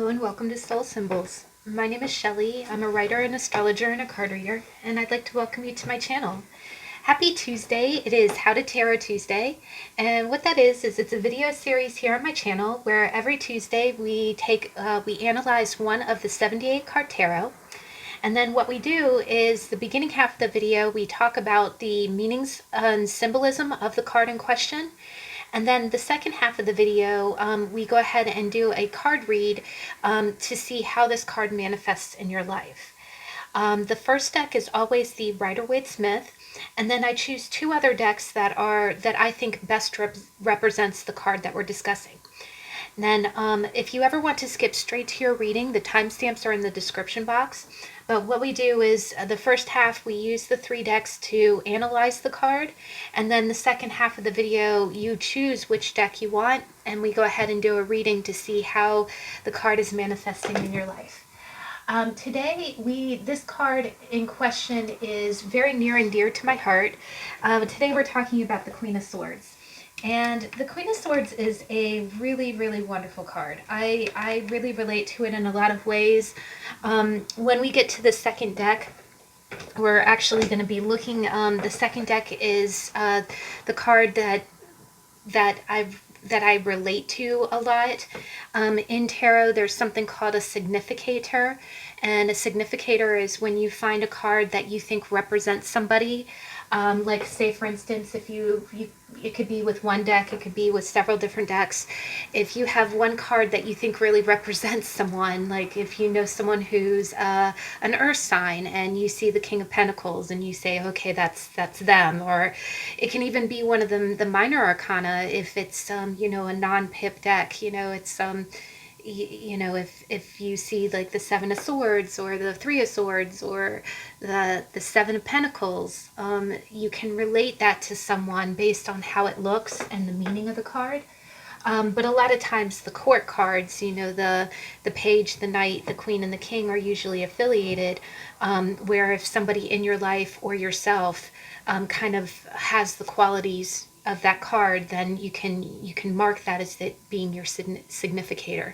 and welcome to Soul Symbols. My name is Shelley. I'm a writer, an astrologer, and a card reader, and I'd like to welcome you to my channel. Happy Tuesday. It is How to Tarot Tuesday, and what that is it's a video series here on my channel where every Tuesday we analyze one of the 78 card tarot. And then what we do is the beginning half of the video, we talk about the meanings and symbolism of the card in question. And then the second half of the video, we go ahead and do a card read to see how this card manifests in your life. The first deck is always the Rider-Waite-Smith, and then I choose two other decks that I think best represents the card that we're discussing. And then if you ever want to skip straight to your reading, the timestamps are in the description box. But what we do is the first half, we use the three decks to analyze the card. And then the second half of the video, you choose which deck you want. And we go ahead and do a reading to see how the card is manifesting in your life. Today, this card in question is very near and dear to my heart. Today we're talking about the Queen of Swords. And the Queen of Swords is a really, really wonderful card. I really relate to it in a lot of ways. When we get to the second deck, we're actually going to be looking, the second deck is the card that I relate to a lot. In tarot, there's something called a significator, and a significator is when you find a card that you think represents somebody. Like, say for instance, if it could be with one deck, it could be with several different decks. If you have one card that you think really represents someone, like if you know someone who's an earth sign and you see the King of Pentacles and you say, okay, that's them. Or it can even be one of the Minor Arcana if it's a non-pip deck. It's if you see like the Seven of Swords or the Three of Swords or the Seven of Pentacles, you can relate that to someone based on how it looks and the meaning of the card. But a lot of times the court cards, the Page, the Knight, the Queen, and the King are usually affiliated, where if somebody in your life or yourself kind of has the qualities of that card, then you can mark that as it being your significator.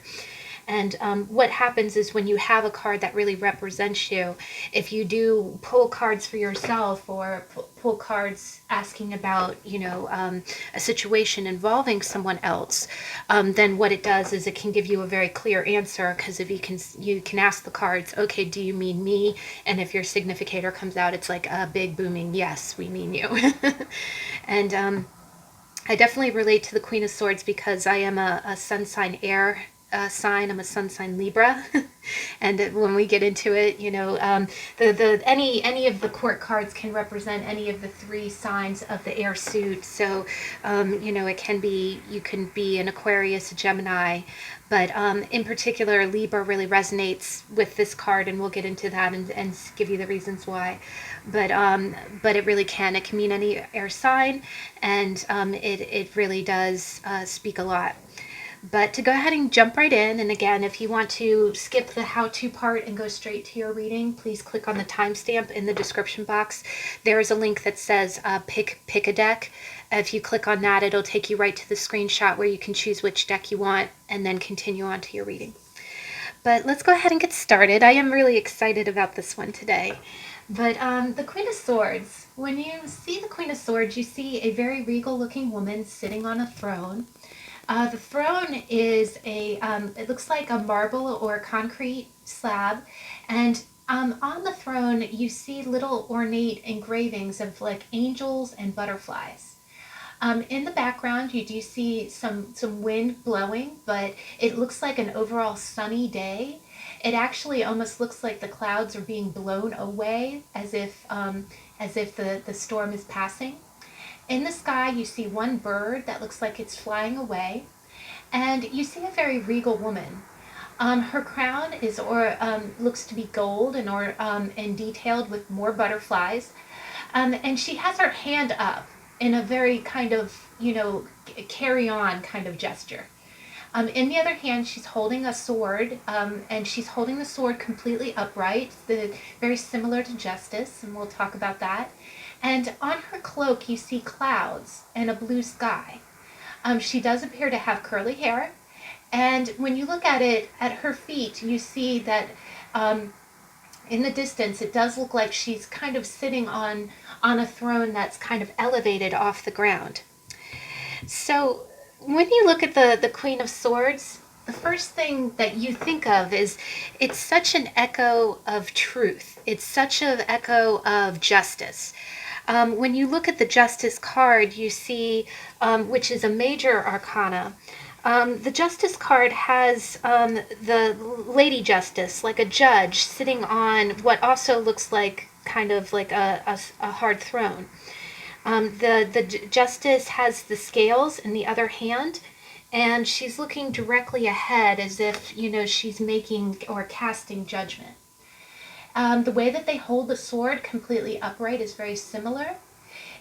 And what happens is when you have a card that really represents you, if you do pull cards for yourself or pull cards asking about, a situation involving someone else, then what it does is it can give you a very clear answer, because if you can ask the cards, okay, do you mean me? And if your significator comes out, it's like a big booming, yes, we mean you. And I definitely relate to the Queen of Swords because I am a sun sign air sign. I'm a sun sign Libra. And when we get into it, any of the court cards can represent any of the three signs of the air suit. So, it can be, you can be an Aquarius, a Gemini, but in particular, Libra really resonates with this card, and we'll get into that and give you the reasons why. But it really can. It can mean any air sign, and it really does speak a lot. But to go ahead and jump right in, and again, if you want to skip the how-to part and go straight to your reading, please click on the timestamp in the description box. There is a link that says pick a deck. If you click on that, it'll take you right to the screenshot where you can choose which deck you want and then continue on to your reading. But let's go ahead and get started. I am really excited about this one today. But the Queen of Swords, when you see the Queen of Swords, you see a very regal looking woman sitting on a throne. The throne is it looks like a marble or concrete slab, and on the throne you see little ornate engravings of like angels and butterflies. In the background you do see some wind blowing, but it looks like an overall sunny day. It actually almost looks like the clouds are being blown away as if the storm is passing. In the sky, you see one bird that looks like it's flying away, and you see a very regal woman. Her crown is looks to be gold and detailed with more butterflies, and she has her hand up in a very kind of carry on kind of gesture. In the other hand, she's holding a sword, and she's holding the sword completely upright, very similar to Justice, and we'll talk about that. And on her cloak, you see clouds and a blue sky. She does appear to have curly hair, And when you look at it, at her feet, you see that in the distance, it does look like she's kind of sitting on a throne that's kind of elevated off the ground. So when you look at the Queen of Swords, the first thing that you think of is it's such an echo of truth. It's such an echo of justice. When you look at the Justice card, you see, which is a major arcana, the Justice card has the Lady Justice, like a judge, sitting on what also looks like kind of like a hard throne. The Justice has the scales in the other hand, and she's looking directly ahead as if, she's making or casting judgment. The way that they hold the sword completely upright is very similar,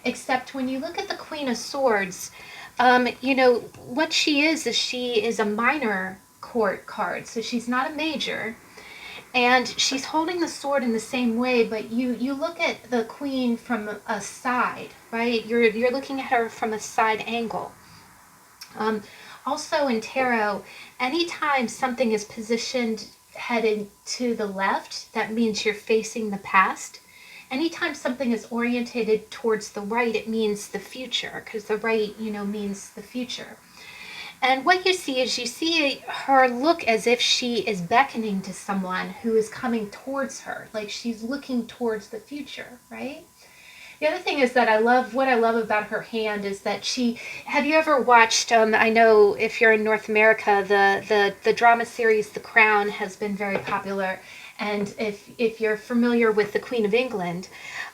except when you look at the Queen of Swords, what she is a minor court card, so she's not a major, and she's holding the sword in the same way, but you look at the queen from a side, right? You're looking at her from a side angle. Also in tarot, anytime something is positioned headed to the left, that means you're facing the past. Anytime something is orientated towards the right, it means the future, because the right, means the future. And what you see her look as if she is beckoning to someone who is coming towards her, like she's looking towards the future, right? The other thing is that what I love about her hand is that have you ever watched, I know if you're in North America, the drama series The Crown has been very popular. And if you're familiar with the Queen of England,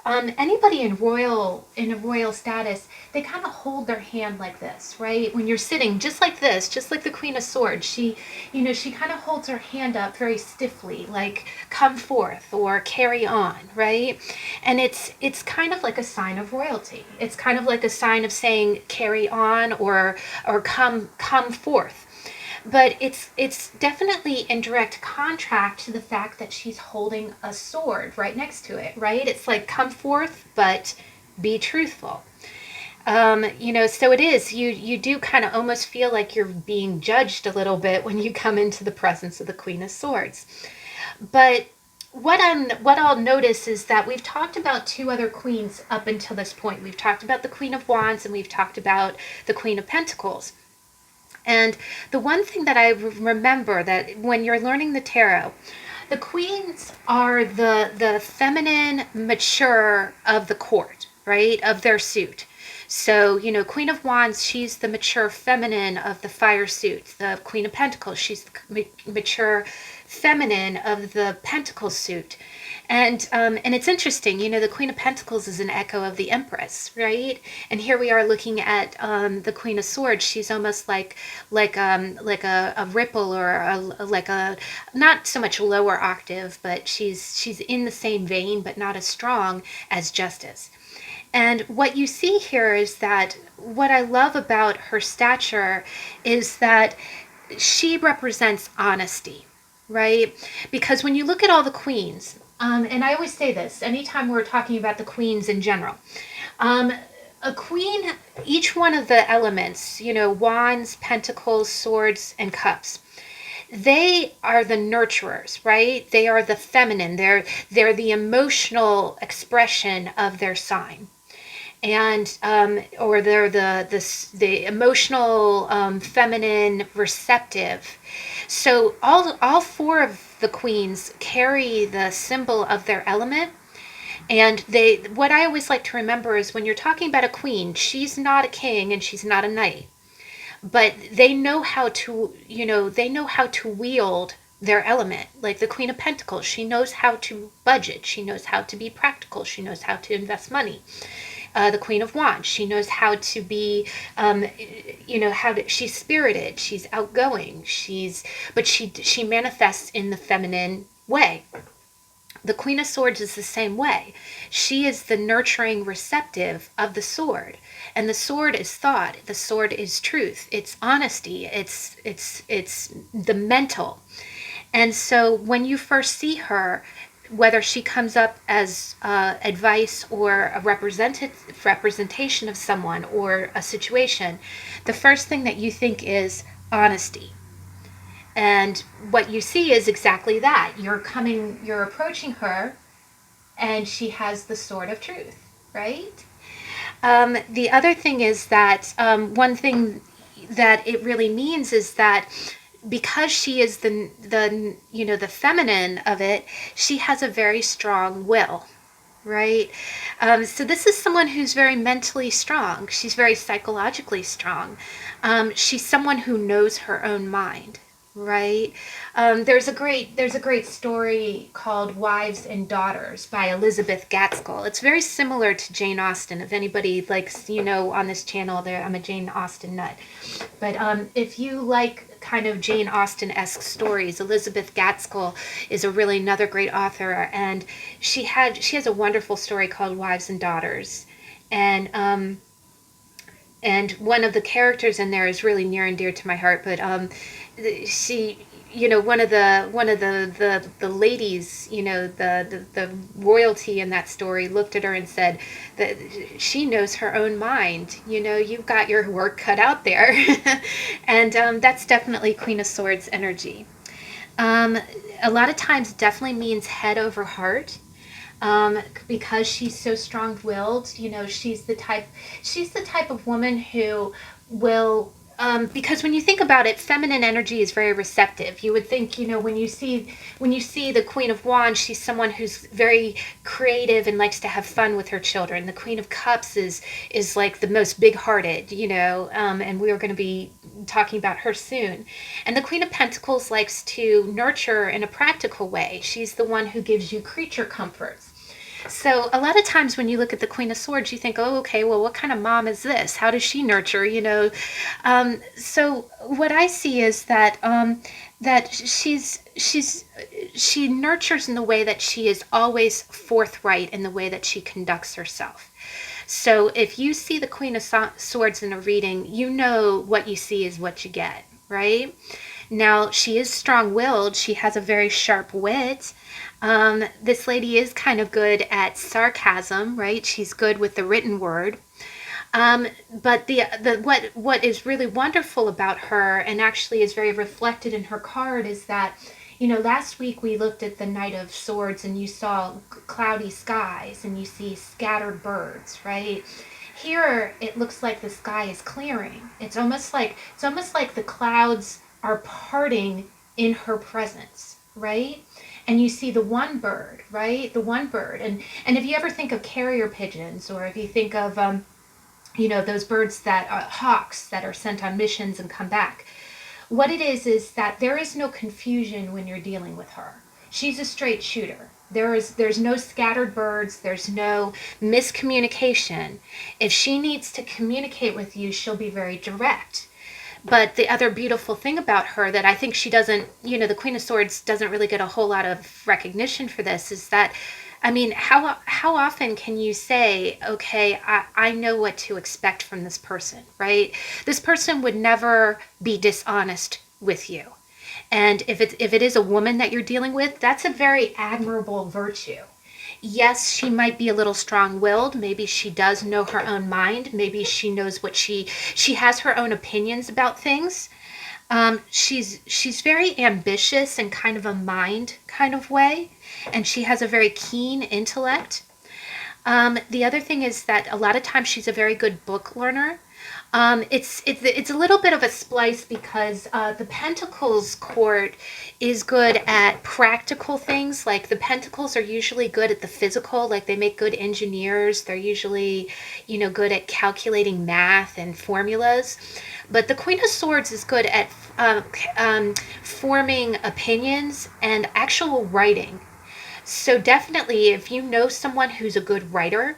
anybody in a royal status, they kind of hold their hand like this, right? When you're sitting just like this, just like the Queen of Swords, she kind of holds her hand up very stiffly, like come forth or carry on, right? And it's kind of like a sign of royalty. It's kind of like a sign of saying carry on or come forth. But it's definitely in direct contrast to the fact that she's holding a sword right next to it, right? It's like come forth, but be truthful. So it is, you do kind of almost feel like you're being judged a little bit when you come into the presence of the Queen of Swords. But what I'll notice is that we've talked about two other queens up until this point. We've talked about the Queen of Wands and we've talked about the Queen of Pentacles. And the one thing that I remember that when you're learning the tarot, the queens are the feminine, mature of the court, right? Of their suit. So, Queen of Wands, she's the mature feminine of the fire suit. The Queen of Pentacles, she's the mature feminine of the Pentacle suit. And it's interesting, the Queen of Pentacles is an echo of the Empress, right? And here we are looking at the Queen of Swords. She's almost like a ripple or like a not so much lower octave, but she's in the same vein, but not as strong as Justice. And what you see here is that what I love about her stature is that she represents honesty, right? Because when you look at all the queens, and I always say this anytime we're talking about the queens in general, a queen, each one of the elements, wands, pentacles, swords, and cups, they are the nurturers, right? They are the feminine. They're the emotional expression of their sign. And or they're the emotional, feminine, receptive. So all four of the queens carry the symbol of their element. And what I always like to remember is when you're talking about a queen, she's not a king and she's not a knight, but they know how to wield their element. Like the Queen of Pentacles, she knows how to budget, she knows how to be practical, she knows how to invest money. The Queen of Wands, she knows how to be, she's spirited, she's outgoing, but she manifests in the feminine way. The Queen of Swords is the same way. She is the nurturing receptive of the sword. And the sword is thought. The sword is truth. It's honesty. It's the mental. And so when you first see her, whether she comes up as advice or a representation of someone or a situation, the first thing that you think is honesty. And what you see is exactly that. You're approaching her, and she has the sword of truth, right? The other thing is that one thing that it really means is that because she is the feminine of it, she has a very strong will, right? So this is someone who's very mentally strong. She's very psychologically strong. She's someone who knows her own mind, right? There's a great story called Wives and Daughters by Elizabeth Gaskell. It's very similar to Jane Austen. If anybody likes, on this channel, there I'm a Jane Austen nut. But if you like kind of Jane Austen-esque stories, Elizabeth Gaskell is a really another great author, and she has a wonderful story called Wives and Daughters, and one of the characters in there is really near and dear to my heart. But she, one of the ladies, the royalty in that story looked at her and said that she knows her own mind. You've got your work cut out there. And that's definitely Queen of Swords energy. A lot of times it definitely means head over heart. Because she's so strong-willed, she's the type of woman who will, because when you think about it, feminine energy is very receptive. You would think, when you see the Queen of Wands, she's someone who's very creative and likes to have fun with her children. The Queen of Cups is like the most big-hearted, and we are going to be talking about her soon. And the Queen of Pentacles likes to nurture in a practical way. She's the one who gives you creature comforts. So a lot of times when you look at the Queen of Swords, you think, oh, okay, well, what kind of mom is this? How does she nurture? So what I see is that she nurtures in the way that she is always forthright in the way that she conducts herself. So if you see the Queen of Swords in a reading, you know what you see is what you get, right? Now, she is strong-willed. She has a very sharp wit. This lady is kind of good at sarcasm, right? She's good with the written word. But what is really wonderful about her, and actually is very reflected in her card, is that, last week we looked at the Knight of Swords, and you saw cloudy skies, and you see scattered birds, right? Here, it looks like the sky is clearing. It's almost like the clouds are parting in her presence, right? And you see the one bird, right? The one bird. And if you ever think of carrier pigeons, or if you think of, those birds that hawks that are sent on missions and come back, what it is that there is no confusion when you're dealing with her. She's a straight shooter. There's no scattered birds. There's no miscommunication. If she needs to communicate with you, she'll be very direct. But the other beautiful thing about her that I think she doesn't, the Queen of Swords doesn't really get a whole lot of recognition for this, is that, how often can you say, okay, I know what to expect from this person, right? This person would never be dishonest with you. And if it is a woman that you're dealing with, that's a very admirable virtue. Yes, she might be a little strong-willed. Maybe she does know her own mind. Maybe she knows what she has her own opinions about things. She's very ambitious in kind of a mind kind of way, and she has a very keen intellect. The other thing is that a lot of times she's a very good book learner. It's a little bit of a splice because the Pentacles court is good at practical things. Like the Pentacles are usually good at the physical, like they make good engineers. They're usually, good at calculating math and formulas. But the Queen of Swords is good at forming opinions and actual writing. So definitely, if you know someone who's a good writer,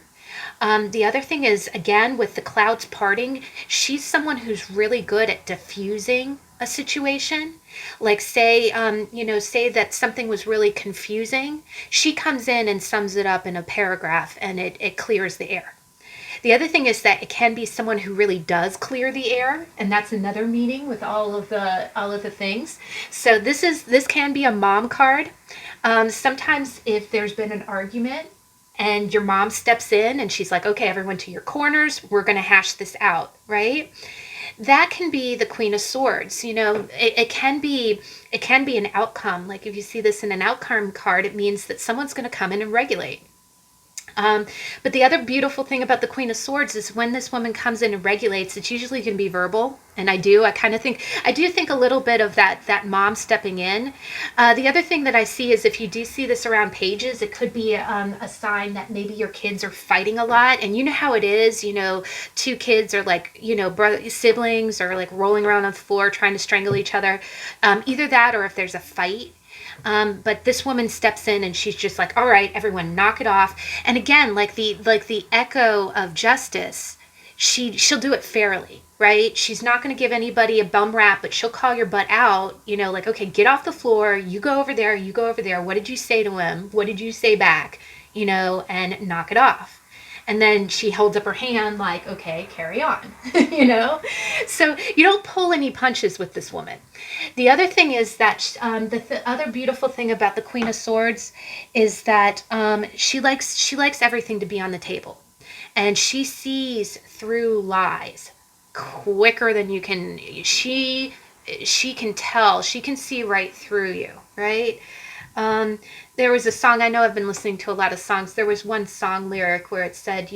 the other thing is, again, with the clouds parting, she's someone who's really good at diffusing a situation. Like say that something was really confusing. She comes in and sums it up in a paragraph, and it clears the air. The other thing is that it can be someone who really does clear the air, and that's another meaning with all of the things. So this can be a mom card. Sometimes if there's been an argument and your mom steps in and she's like, okay, everyone to your corners, we're going to hash this out, right? that can be the Queen of Swords. You know, it can be an outcome. Like if you see this in an outcome card, it means that someone's going to come in and regulate. But the other beautiful thing about the Queen of Swords is when this woman comes in and regulates, it's usually going to be verbal. And I do think a little bit of that mom stepping in. The other thing that I see is if you do see this around pages, it could be a sign that maybe your kids are fighting a lot. And you know how it is, you know, two kids are like, you know, siblings are like rolling around on the floor trying to strangle each other. Either that or if there's a fight. But this woman steps in and she's just like, all right, everyone knock it off. And again, like the echo of justice, she'll do it fairly, right? She's not going to give anybody a bum rap, but she'll call your butt out, you know, like, okay, get off the floor. You go over there. You go over there. What did you say to him? What did you say back? You know, and knock it off. And then she holds up her hand like, okay, carry on, you know? So you don't pull any punches with this woman. The other thing is that the other beautiful thing about the Queen of Swords is that she likes everything to be on the table. And she sees through lies quicker than you can. She can tell. She can see right through you, right? There was a song, I know I've been listening to a lot of songs. There was one song lyric where it said,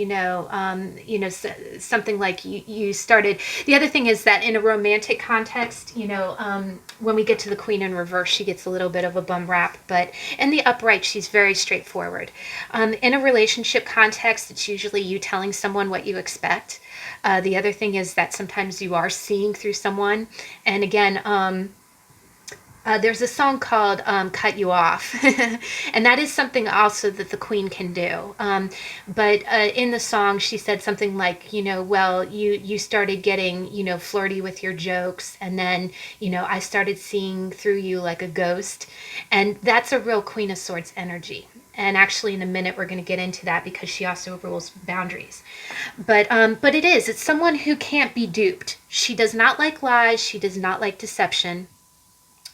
something like you started. The other thing is that in a romantic context, when we get to the Queen in reverse, she gets a little bit of a bum rap, but in the upright, she's very straightforward. In a relationship context, it's usually you telling someone what you expect. The other thing is that sometimes you are seeing through someone. And again, there's a song called Cut You Off, and that is something also that the Queen can do. But in the song, she said something like, you started getting, flirty with your jokes, and then, I started seeing through you like a ghost. And that's a real Queen of Swords energy. And actually, in a minute, we're going to get into that because she also rules boundaries. But it's someone who can't be duped. She does not like lies. She does not like deception.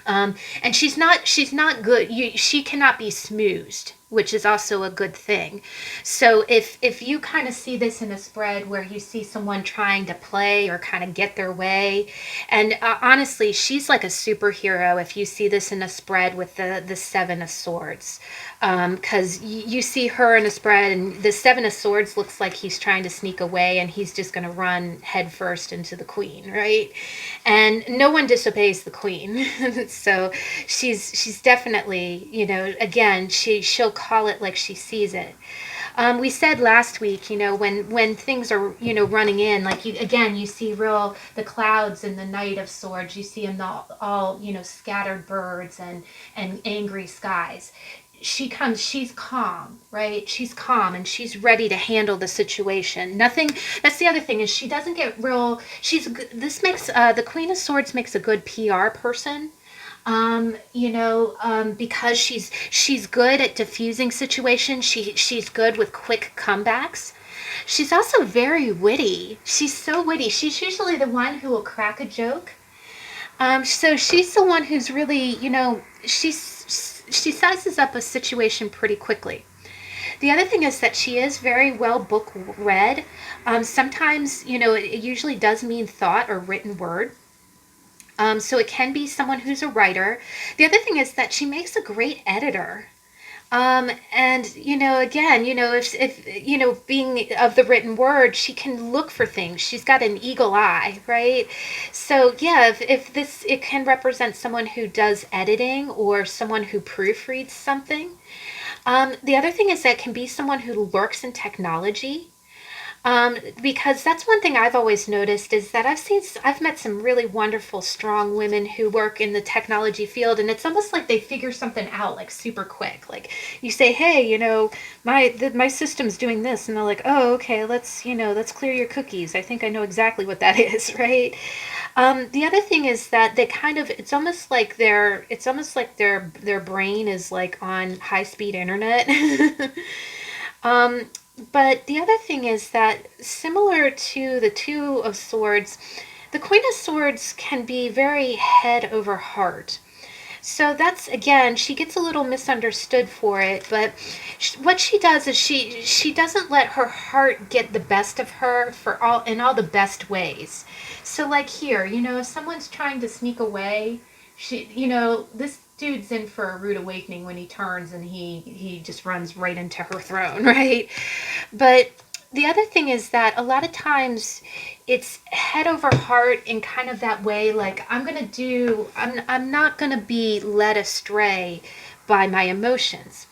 And she's not good. She cannot be smoothed, which is also a good thing. So if you kind of see this in a spread where you see someone trying to play or kind of get their way, and honestly, she's like a superhero if you see this in a spread with the Seven of Swords. Because you see her in a spread and the Seven of Swords looks like he's trying to sneak away and he's just going to run head first into the Queen, right? And no one disobeys the Queen. So she's definitely, again, she'll call it like she sees it. We said last week, when things are, running in, like you see the clouds in the Knight of Swords, you see them all scattered birds and angry skies. She's calm, right? She's calm and she's ready to handle the situation. That's the other thing is she doesn't get the Queen of Swords makes a good PR person. Because she's good at diffusing situations. She's good with quick comebacks. She's also very witty. She's so witty. She's usually the one who will crack a joke. So she's the one who's really, she sizes up a situation pretty quickly. The other thing is that she is very well book read. Sometimes, it usually does mean thought or written word. So it can be someone who's a writer. The other thing is that she makes a great editor. And, again, if being of the written word, she can look for things. She's got an eagle eye, right? So, yeah, it can represent someone who does editing or someone who proofreads something. The other thing is that it can be someone who works in technology. Because that's one thing I've always noticed is that I've met some really wonderful, strong women who work in the technology field, and it's almost like they figure something out like super quick. Like you say, hey, my system's doing this, and they're like, oh, okay, let's clear your cookies. I think I know exactly what that is, right? The other thing is that it's almost like their brain is like on high speed internet. But the other thing is that similar to the Two of Swords, the Queen of Swords can be very head over heart. So that's, again, she gets a little misunderstood for it, but what she does is she doesn't let her heart get the best of her for all in all the best ways. So like here, if someone's trying to sneak away, this dude's in for a rude awakening when he turns and he just runs right into her throne, right? But the other thing is that a lot of times it's head over heart in kind of that way, like I'm not going to be led astray by my emotions.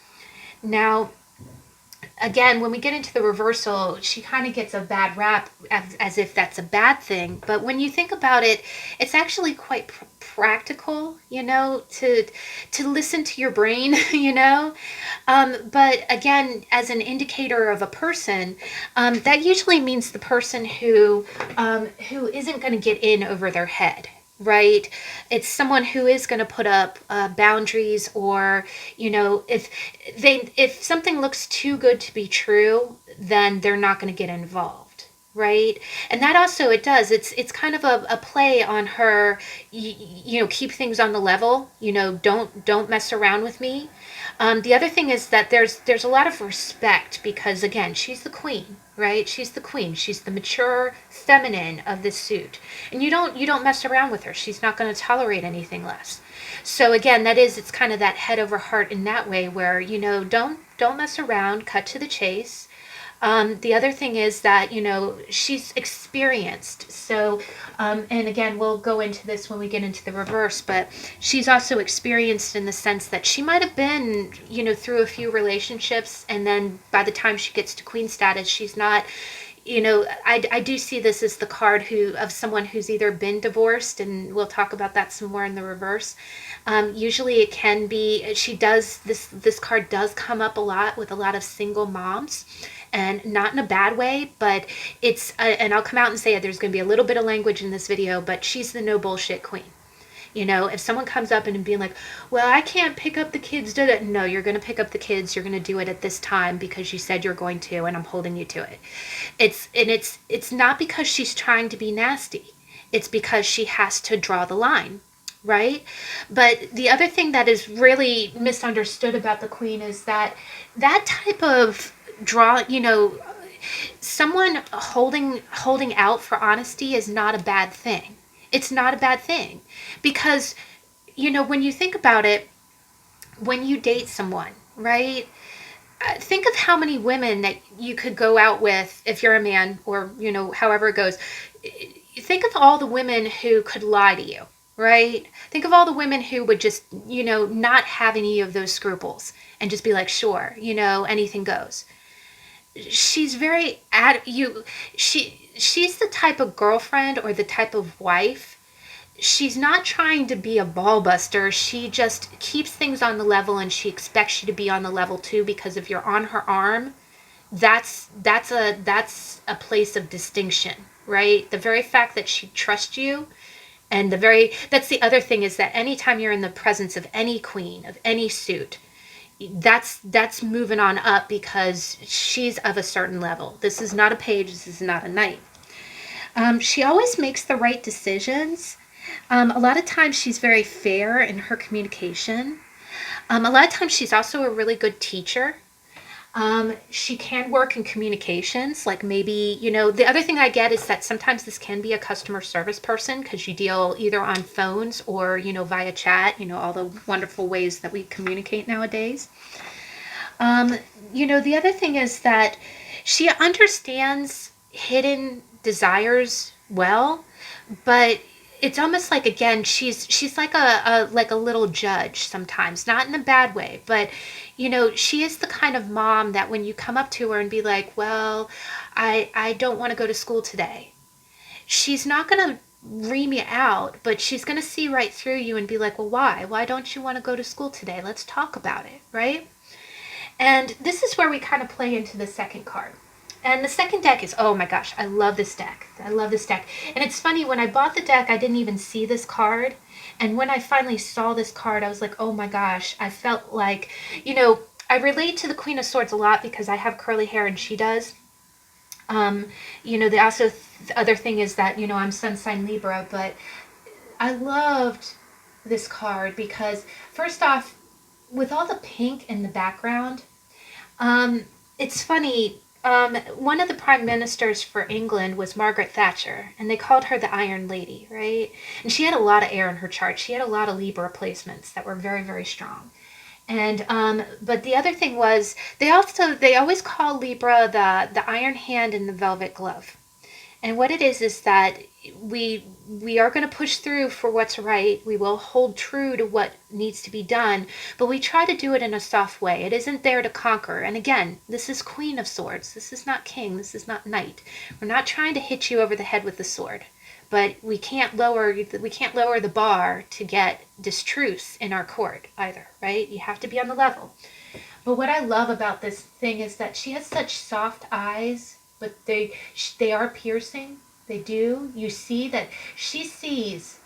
Now, again, when we get into the reversal, she kind of gets a bad rap as if that's a bad thing. But when you think about it, it's actually quite practical, to listen to your brain, But again, as an indicator of a person, that usually means the person who isn't going to get in over their head. Right? It's someone who is going to put up boundaries, or if something looks too good to be true, then they're not going to get involved, right? And that also, it does, it's kind of a play on her, keep things on the level, don't mess around with me. The other thing is that there's a lot of respect, because again, she's the queen, right? She's the queen. She's the mature feminine of this suit, and you don't mess around with her. She's not going to tolerate anything less. So again, it's kind of that head over heart in that way, where don't mess around, cut to the chase. The other thing is that, she's experienced. So, and again, we'll go into this when we get into the reverse, but she's also experienced in the sense that she might have been, through a few relationships, and then by the time she gets to queen status, she's not, I do see this as the card of someone who's either been divorced, and we'll talk about that some more in the reverse. Usually it can be, this card does come up a lot with a lot of single moms, and not in a bad way, but and I'll come out and say it, there's going to be a little bit of language in this video, but she's the no bullshit queen. If someone comes up and being like, well, I can't pick up the kids, no, you're going to pick up the kids. You're going to do it at this time because you said you're going to, and I'm holding you to it. It's not because she's trying to be nasty. It's because she has to draw the line, right? But the other thing that is really misunderstood about the queen is that type of someone holding out for honesty is not a bad thing. It's not a bad thing, because when you think about it, when you date someone, right? Think of how many women that you could go out with if you're a man, or however it goes. Think of all the women who could lie to you, right? Think of all the women who would just not have any of those scruples and just be like, sure, anything goes. She's very she's the type of girlfriend, or the type of wife. She's not trying to be a ball buster. She just keeps things on the level, and she expects you to be on the level too, because if you're on her arm, that's a place of distinction, right? The very fact that she trusts you, and that's the other thing, is that anytime you're in the presence of any queen of any suit, that's moving on up, because she's of a certain level. This is not a page. This is not a knight. She always makes the right decisions. A lot of times she's very fair in her communication. A lot of times she's also a really good teacher. She can work in communications, like maybe, the other thing I get is that sometimes this can be a customer service person, because you deal either on phones or, via chat, all the wonderful ways that we communicate nowadays. The other thing is that she understands hidden desires well, but it's almost like, again, she's like a little judge sometimes, not in a bad way, but she is the kind of mom that when you come up to her and be like, well, I don't want to go to school today, she's not going to ream you out, but she's going to see right through you and be like, well, why don't you want to go to school today? Let's talk about it, right? And this is where we kind of play into the second card. And the second deck is, oh my gosh, I love this deck. I love this deck. And it's funny, when I bought the deck, I didn't even see this card. And when I finally saw this card, I was like, oh my gosh, I felt like, I relate to the Queen of Swords a lot because I have curly hair and she does. The other thing is that, I'm sun sign Libra, but I loved this card because, first off, with all the pink in the background, it's funny. One of the prime ministers for England was Margaret Thatcher, and they called her the Iron Lady, right? And she had a lot of air in her chart. She had a lot of Libra placements that were very, very strong. And but the other thing was they always call Libra the Iron Hand and the Velvet Glove. And what it is that we are going to push through for what's right. We will hold true to what needs to be done, but we try to do it in a soft way. It isn't there to conquer. And again, this is Queen of Swords. This is not King. This is not Knight. We're not trying to hit you over the head with the sword, but we can't lower the bar to get distruce in our court either, right? You have to be on the level. But what I love about this thing is that she has such soft eyes, but they are piercing. They do. You see that she sees,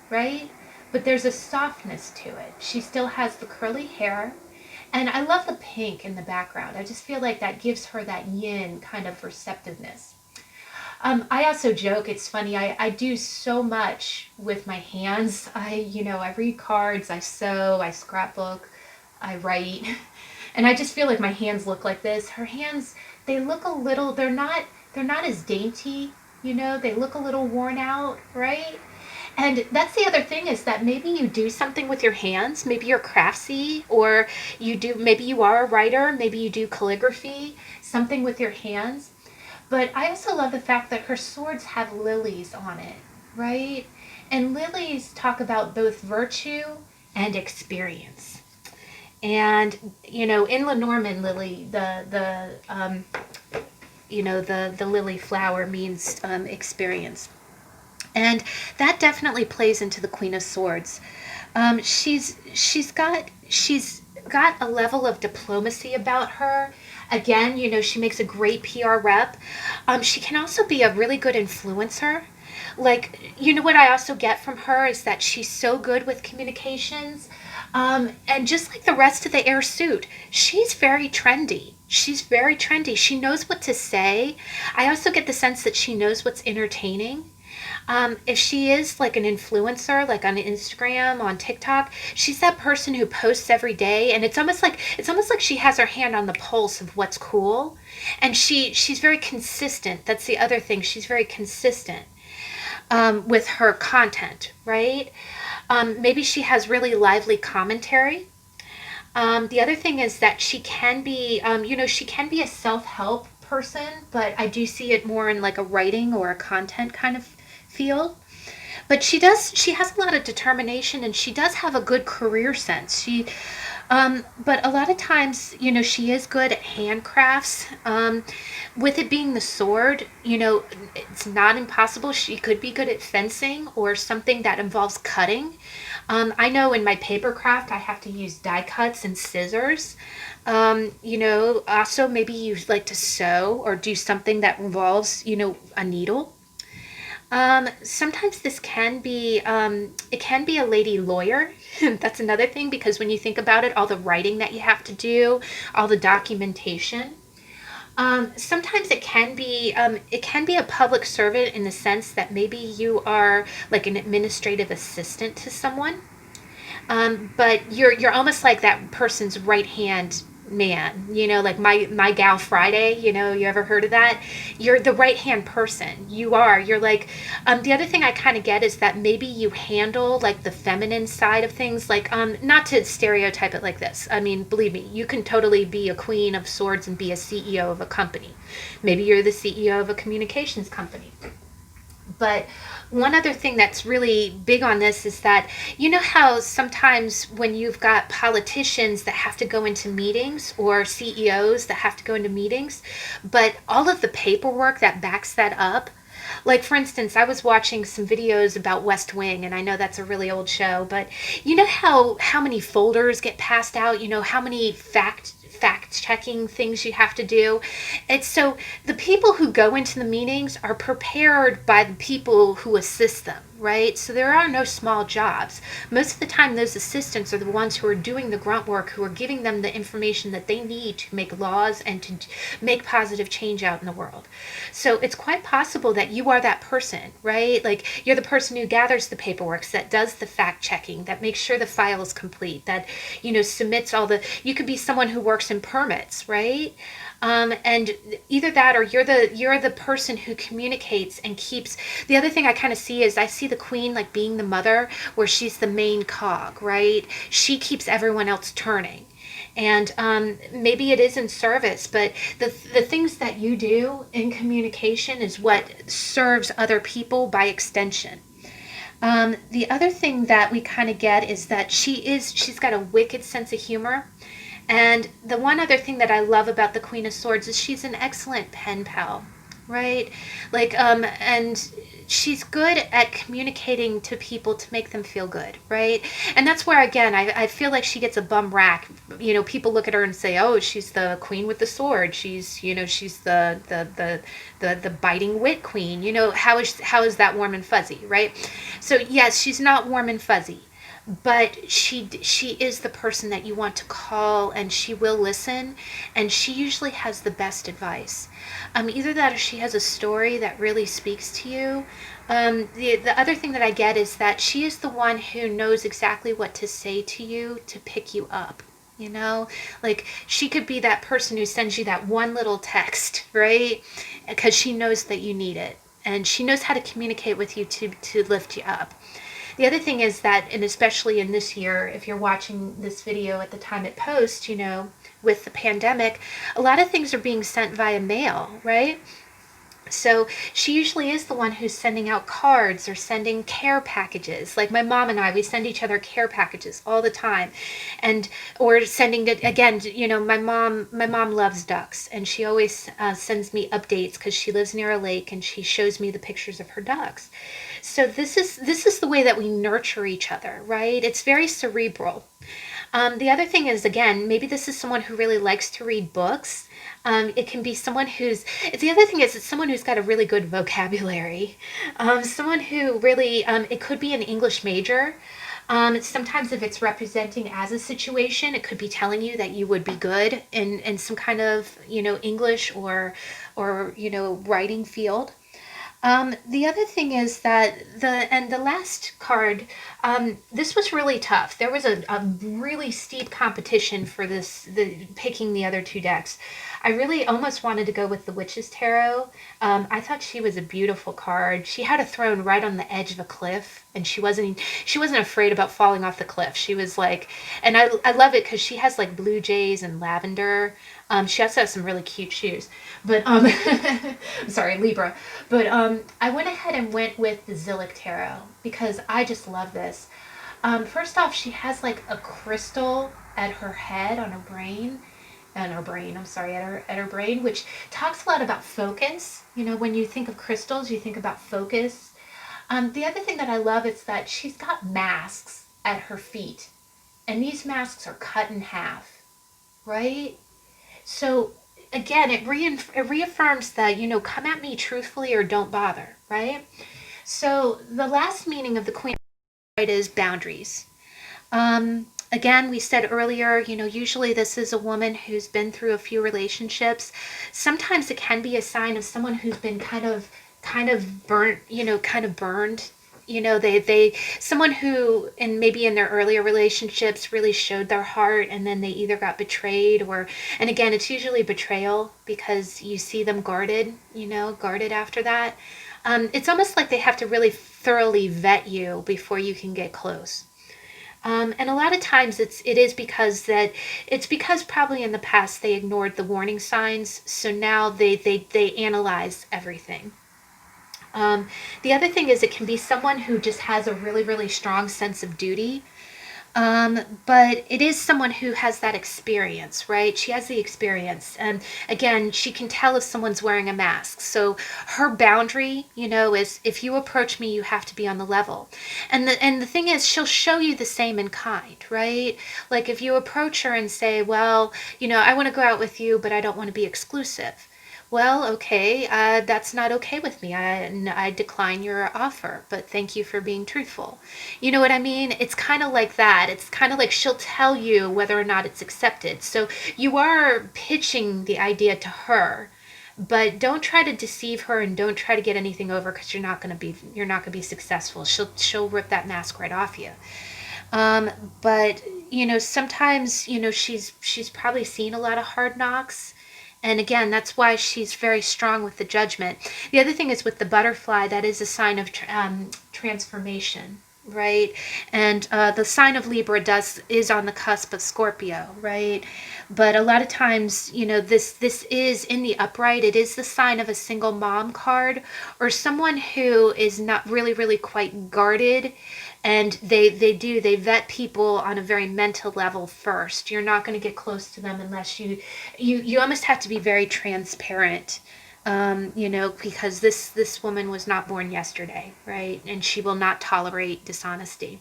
right? But there's a softness to it. She still has the curly hair. And I love the pink in the background. I just feel like that gives her that yin kind of receptiveness. I also joke, it's funny, I do so much with my hands. I read cards, I sew, I scrapbook, I write. And I just feel like my hands look like this. Her hands, they look a little, they're not as dainty, they look a little worn out, right? And that's the other thing is that maybe you do something with your hands. Maybe you're craftsy, or maybe you are a writer, maybe you do calligraphy, something with your hands. But I also love the fact that her swords have lilies on it, right? And lilies talk about both virtue and experience. And, in Lenormand lily, the lily flower means experience. And that definitely plays into the Queen of Swords. She's got a level of diplomacy about her. Again, she makes a great PR rep. She can also be a really good influencer. Like, what I also get from her is that she's so good with communications. And just like the rest of the air suit, she's very trendy. She's very trendy. She knows what to say. I also get the sense that she knows what's entertaining. If she is like an influencer, like on Instagram, on TikTok, she's that person who posts every day, and it's almost like she has her hand on the pulse of what's cool, and she's very consistent. That's the other thing. She's very consistent with her content, right? Maybe she has really lively commentary. The other thing is that she can be, she can be a self-help person, but I do see it more in like a writing or a content kind of field. But she has a lot of determination, and she does have a good career sense. But a lot of times, she is good at handcrafts. With it being the sword, it's not impossible. She could be good at fencing or something that involves cutting. I know in my paper craft, I have to use die cuts and scissors. Also maybe you like to sew or do something that involves, a needle. Sometimes this can be, it can be a lady lawyer. That's another thing, because when you think about it, all the writing that you have to do, all the documentation. Sometimes it can be a public servant in the sense that maybe you are like an administrative assistant to someone. But you're almost like that person's right hand man, like my gal Friday, you ever heard of that? You're the right hand person. You're like, the other thing I kind of get is that maybe you handle like the feminine side of things, like, not to stereotype it like this. I mean, believe me, you can totally be a Queen of Swords and be a CEO of a company. Maybe you're the CEO of a communications company. But one other thing that's really big on this is that, how sometimes when you've got politicians that have to go into meetings, or CEOs that have to go into meetings, but all of the paperwork that backs that up, like for instance, I was watching some videos about West Wing, and I know that's a really old show, but how many folders get passed out, how many fact checking things you have to do. It's so the people who go into the meetings are prepared by the people who assist them, right? So there are no small jobs. Most of the time, those assistants are the ones who are doing the grunt work, who are giving them the information that they need to make laws and to make positive change out in the world. So it's quite possible that you are that person, right? Like you're the person who gathers the paperwork, that does the fact checking, that makes sure the file is complete, that, submits all the, you could be someone who works in permits, right? And either that or you're the person who communicates and keeps. The other thing I kind of see is I see the queen like being the mother, where she's the main cog, right? She keeps everyone else turning. And maybe it is in service, but the things that you do in communication is what serves other people by extension. The other thing that we kind of get is that she's got a wicked sense of humor. And the one other thing that I love about the Queen of Swords is she's an excellent pen pal, right? And she's good at communicating to people to make them feel good, right? And that's where, again, I feel like she gets a bum rack. People look at her and say, oh, she's the queen with the sword. She's the biting wit queen. How is that warm and fuzzy, right? So, yes, she's not warm and fuzzy, but she is the person that you want to call, and she will listen, and she usually has the best advice. Either that or she has a story that really speaks to you. The other thing that I get is that she is the one who knows exactly what to say to you to pick you up. Like she could be that person who sends you that one little text, right? Because she knows that you need it, and she knows how to communicate with you to lift you up. The other thing is that, and especially in this year, if you're watching this video at the time it posts, with the pandemic, a lot of things are being sent via mail, right? So she usually is the one who's sending out cards or sending care packages. Like my mom and I, we send each other care packages all the time, and or sending it again. My mom loves ducks, and she always sends me updates because she lives near a lake, and she shows me the pictures of her ducks. So this is the way that we nurture each other, right? It's very cerebral. The other thing is, again, maybe this is someone who really likes to read books. It can be someone the other thing is it's someone who's got a really good vocabulary. Someone who really, it could be an English major. Sometimes if it's representing as a situation, it could be telling you that you would be good in some kind of, English or writing field. The other thing is that the last card, this was really tough. There was a really steep competition for picking the other two decks. I really almost wanted to go with the Witch's Tarot. I thought she was a beautiful card. She had a throne right on the edge of a cliff, and she wasn't afraid about falling off the cliff. She was like, and I love it because she has like blue jays and lavender. She also has some really cute shoes. But I'm sorry, Libra. But I went ahead and went with the Zillich Tarot because I just love this. First off, she has like a crystal at her head on her brain. At her brain, which talks a lot about focus. When you think of crystals, you think about focus. The other thing that I love is that she's got masks at her feet, and these masks are cut in half, right? So again, it reaffirms that, come at me truthfully or don't bother, right? So the last meaning of the Queen is boundaries. Again, we said earlier, usually this is a woman who's been through a few relationships. Sometimes it can be a sign of someone who's been kind of burnt, burned. They someone who maybe in their earlier relationships really showed their heart, and then they either got betrayed and again, it's usually betrayal because you see them guarded after that. It's almost like they have to really thoroughly vet you before you can get close. And a lot of times it's because probably in the past they ignored the warning signs, so now they analyze everything. The other thing is it can be someone who just has a really, really strong sense of duty. But it is someone who has that experience, right? She has the experience. And again, she can tell if someone's wearing a mask. So her boundary, is if you approach me, you have to be on the level. And the thing is, she'll show you the same in kind, right? Like if you approach her and say, well, I want to go out with you, but I don't want to be exclusive. Well, okay, that's not okay with me. I decline your offer, but thank you for being truthful. You know what I mean? It's kind of like that. It's kind of like she'll tell you whether or not it's accepted. So you are pitching the idea to her, but don't try to deceive her and don't try to get anything over because you're not going to be successful. She'll rip that mask right off you. Um, but sometimes she's probably seen a lot of hard knocks, and again, that's why she's very strong with the judgment. The other thing is with the butterfly, that is a sign of transformation, right? And the sign of Libra does is on the cusp of Scorpio, right? But a lot of times, this is in the upright. It is the sign of a single mom card, or someone who is not really quite guarded, and they vet people on a very mental level first. You're not going to get close to them unless you almost have to be very transparent, because this woman was not born yesterday, right? And she will not tolerate dishonesty.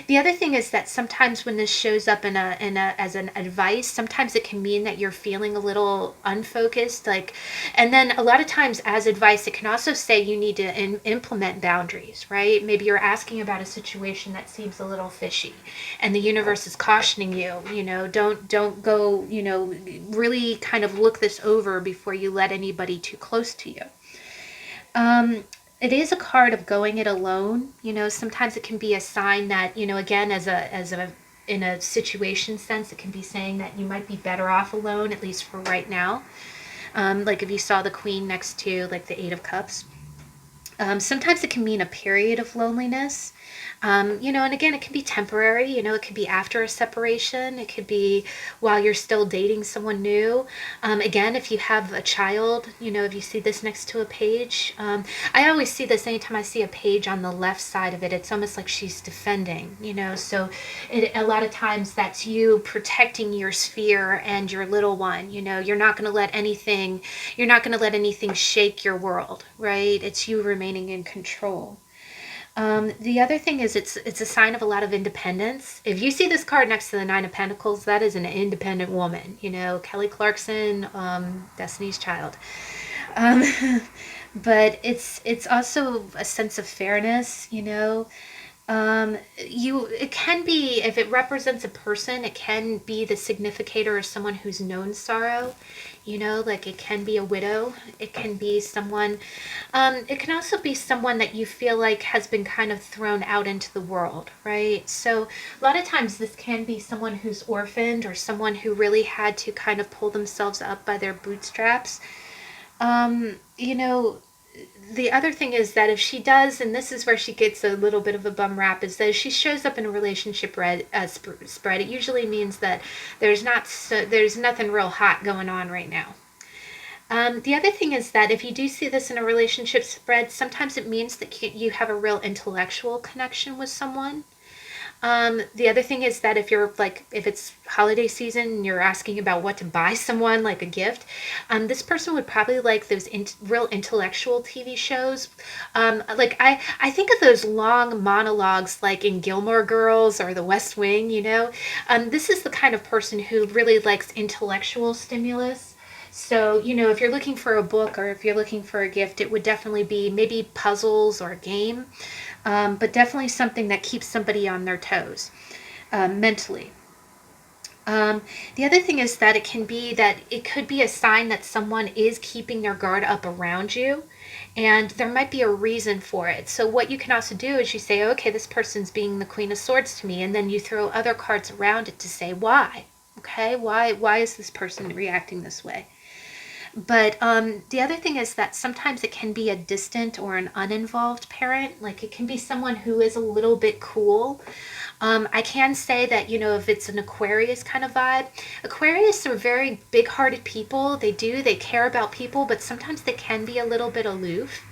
The other thing is that sometimes when this shows up in a as an advice, sometimes it can mean that you're feeling a little unfocused, like, and then a lot of times as advice, it can also say you need to implement boundaries, right? Maybe you're asking about a situation that seems a little fishy, and the universe is cautioning you, don't go, really kind of look this over before you let anybody too close to you. Um, it is a card of going it alone. Sometimes it can be a sign that, again, as a in a situation sense, it can be saying that you might be better off alone, at least for right now. Like if you saw the Queen next to like the Eight of Cups. Sometimes it can mean a period of loneliness. And again, it can be temporary. It could be after a separation. It could be while you're still dating someone new. Again, if you have a child, if you see this next to a page, I always see this anytime I see a page on the left side of it. It's almost like she's defending, so a lot of times that's you protecting your sphere and your little one. You're not going to let anything shake your world, right? It's you remaining in control. The other thing is it's a sign of a lot of independence. If you see this card next to the Nine of Pentacles, that is an independent woman. Kelly Clarkson, Destiny's Child. Um, but it's also a sense of fairness. It can be, if it represents a person, it can be the significator of someone who's known sorrow. Like it can be a widow. It can be someone. It can also be someone that you feel like has been kind of thrown out into the world, right? So a lot of times this can be someone who's orphaned, or someone who really had to kind of pull themselves up by their bootstraps. Um, you know, the other thing is that if she does, and this is where she gets a little bit of a bum rap, is that if she shows up in a relationship spread, it usually means that there's nothing real hot going on right now. The other thing is that if you do see this in a relationship spread, sometimes it means that you have a real intellectual connection with someone. The other thing is that if it's holiday season and you're asking about what to buy someone, like a gift, this person would probably like those real intellectual TV shows. I think of those long monologues like in Gilmore Girls or The West Wing, This is the kind of person who really likes intellectual stimulus. So, if you're looking for a book or if you're looking for a gift, it would definitely be maybe puzzles or a game, but definitely something that keeps somebody on their toes mentally. The other thing is that it could be a sign that someone is keeping their guard up around you, and there might be a reason for it. So what you can also do is you say, okay, this person's being the Queen of Swords to me, and then you throw other cards around it to say why. Okay, why is this person reacting this way? But the other thing is that sometimes it can be a distant or an uninvolved parent. Like it can be someone who is a little bit cool. I can say that, if it's an Aquarius kind of vibe, Aquarius are very big-hearted people. They care about people, but sometimes they can be a little bit aloof.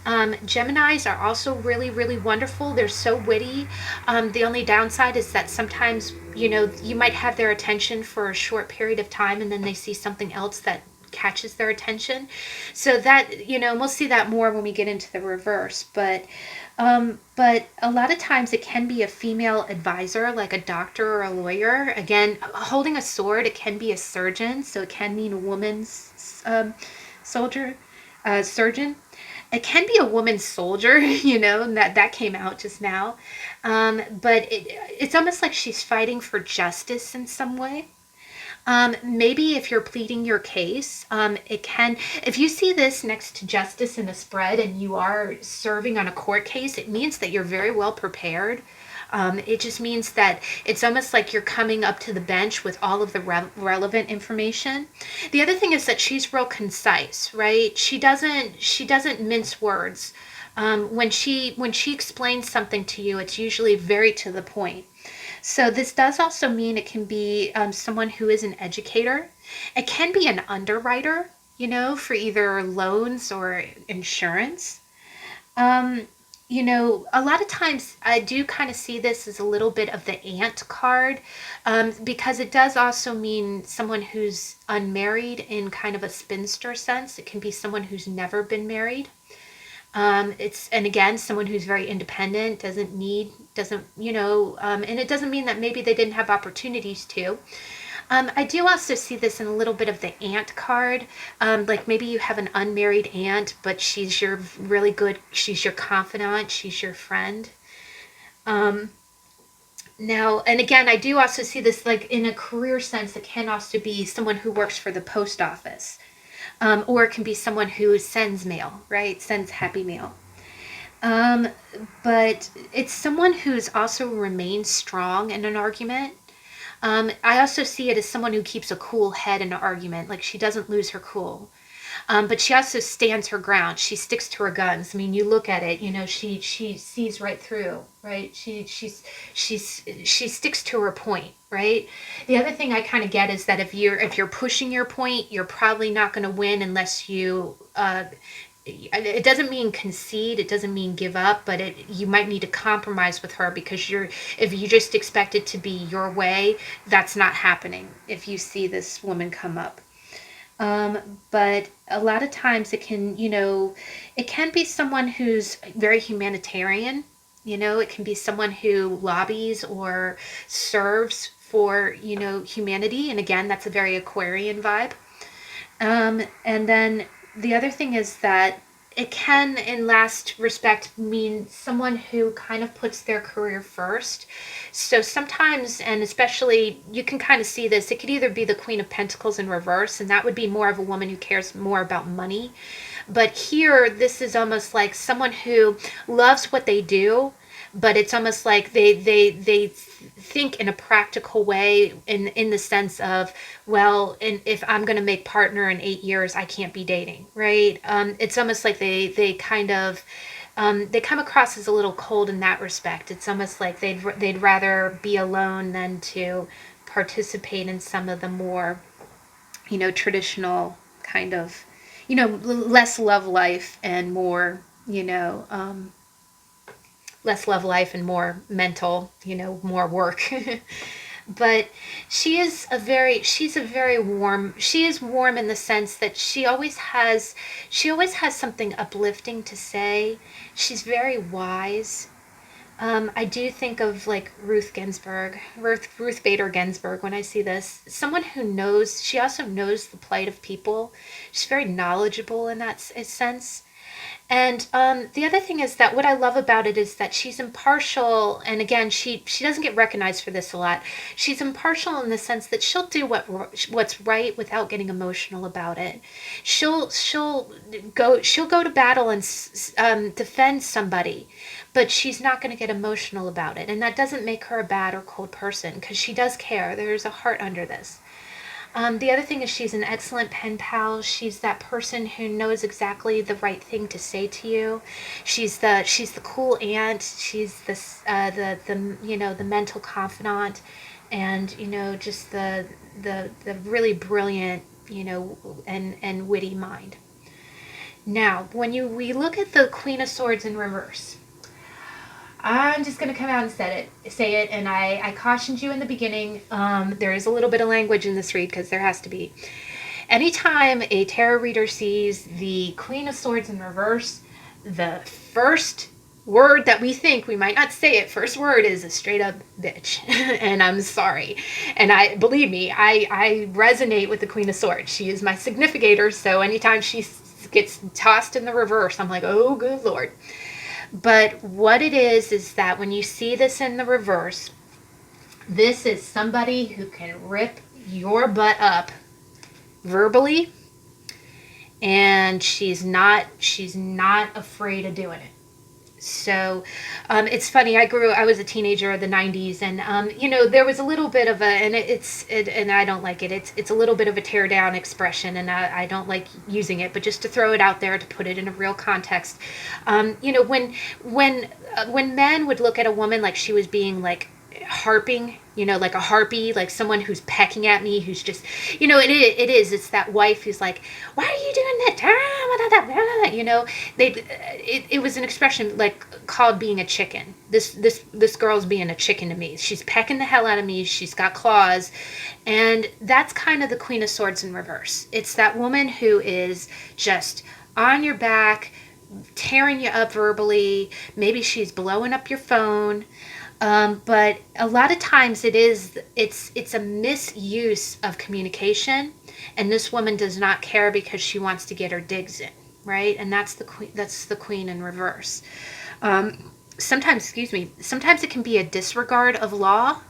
Geminis are also really wonderful. They're so witty. The only downside is that sometimes, you might have their attention for a short period of time and then they see something else that catches their attention. So that, we'll see that more when we get into the reverse. But a lot of times it can be a female advisor, like a doctor or a lawyer. Again, holding a sword, it can be a surgeon. So it can mean a woman's surgeon. It can be a woman soldier, and that came out just now. But it's almost like she's fighting for justice in some way. Maybe if you're pleading your case, if you see this next to justice in a spread and you are serving on a court case, it means that you're very well prepared. It just means that it's almost like you're coming up to the bench with all of the relevant information. The other thing is that she's real concise, right? She doesn't mince words. When she explains something to you, it's usually very to the point. So this does also mean it can be someone who is an educator. It can be an underwriter, for either loans or insurance. A lot of times I do kind of see this as a little bit of the aunt card, because it does also mean someone who's unmarried in kind of a spinster sense. It can be someone who's never been married. And again, someone who's very independent, and it doesn't mean that maybe they didn't have opportunities to. I do also see this in a little bit of the aunt card. Like maybe you have an unmarried aunt, but she's your confidant, she's your friend. Now, and again, I do also see this like in a career sense. It can also be someone who works for the post office. Or it can be someone who sends mail, right? Sends happy mail. But it's someone who's also remains strong in an argument. I also see it as someone who keeps a cool head in an argument, like she doesn't lose her cool. But she also stands her ground. She sticks to her guns. I mean, you look at it, she sees right through, right? She sticks to her point, right? The other thing I kind of get is that if you're pushing your point, you're probably not going to win unless you. It doesn't mean concede. It doesn't mean give up, but you might need to compromise with her, because if you just expect it to be your way, that's not happening. If you see this woman come up. But a lot of times it can be someone who's very humanitarian. It can be someone who lobbies or serves for, humanity. And again, that's a very Aquarian vibe. And then the other thing is that it can, in last respect, mean someone who kind of puts their career first. So sometimes, and especially, you can kind of see this, it could either be the Queen of Pentacles in reverse, and that would be more of a woman who cares more about money. But here, this is almost like someone who loves what they do, but it's almost like they think in a practical way, in the sense of, well, if I'm going to make partner in 8 years, I can't be dating, right? It's almost like they kind of they come across as a little cold in that respect. It's almost like they'd rather be alone than to participate in some of the more traditional kind of less love life and more less love life and more mental, more work. But she is warm in the sense that she always has something uplifting to say. She's very wise. I do think of like Ruth Bader Ginsburg when I see this. Someone who she also knows the plight of people. She's very knowledgeable in that sense. And the other thing is that what I love about it is that she's impartial. And again, she doesn't get recognized for this a lot. She's impartial in the sense that she'll do what's right without getting emotional about it. She'll go to battle and defend somebody, but she's not going to get emotional about it. And that doesn't make her a bad or cold person, because she does care. There's a heart under this. The other thing is she's an excellent pen pal. She's that person who knows exactly the right thing to say to you. She's the cool aunt. She's the mental confidant, and just the really brilliant and witty mind. Now, when we look at the Queen of Swords in reverse, I'm just going to come out and say it, and I cautioned you in the beginning. There is a little bit of language in this read, because there has to be. Anytime a tarot reader sees the Queen of Swords in reverse, the first word that we think, we might not say it, first word is a straight up bitch. And I'm sorry. And believe me, I resonate with the Queen of Swords. She is my significator, so anytime she gets tossed in the reverse, I'm like, oh, good Lord. But what it is that when you see this in the reverse, this is somebody who can rip your butt up verbally, and she's not afraid of doing it. So it's funny. I was a teenager in the 90s, and there was a little bit of and I don't like it. It's a little bit of a tear down expression, and I don't like using it. But just to throw it out there, to put it in a real context, when men would look at a woman like she was being like harping, like a harpy, like someone who's pecking at me, who's just, it's that wife who's like, why are you doing that? It was an expression like called being a chicken. This girl's being a chicken to me. She's pecking the hell out of me. She's got claws. And that's kind of the Queen of Swords in reverse. It's that woman who is just on your back, tearing you up verbally. Maybe she's blowing up your phone. But a lot of times it's a misuse of communication, and this woman does not care because she wants to get her digs in, right? And that's the queen in reverse. Sometimes it can be a disregard of law.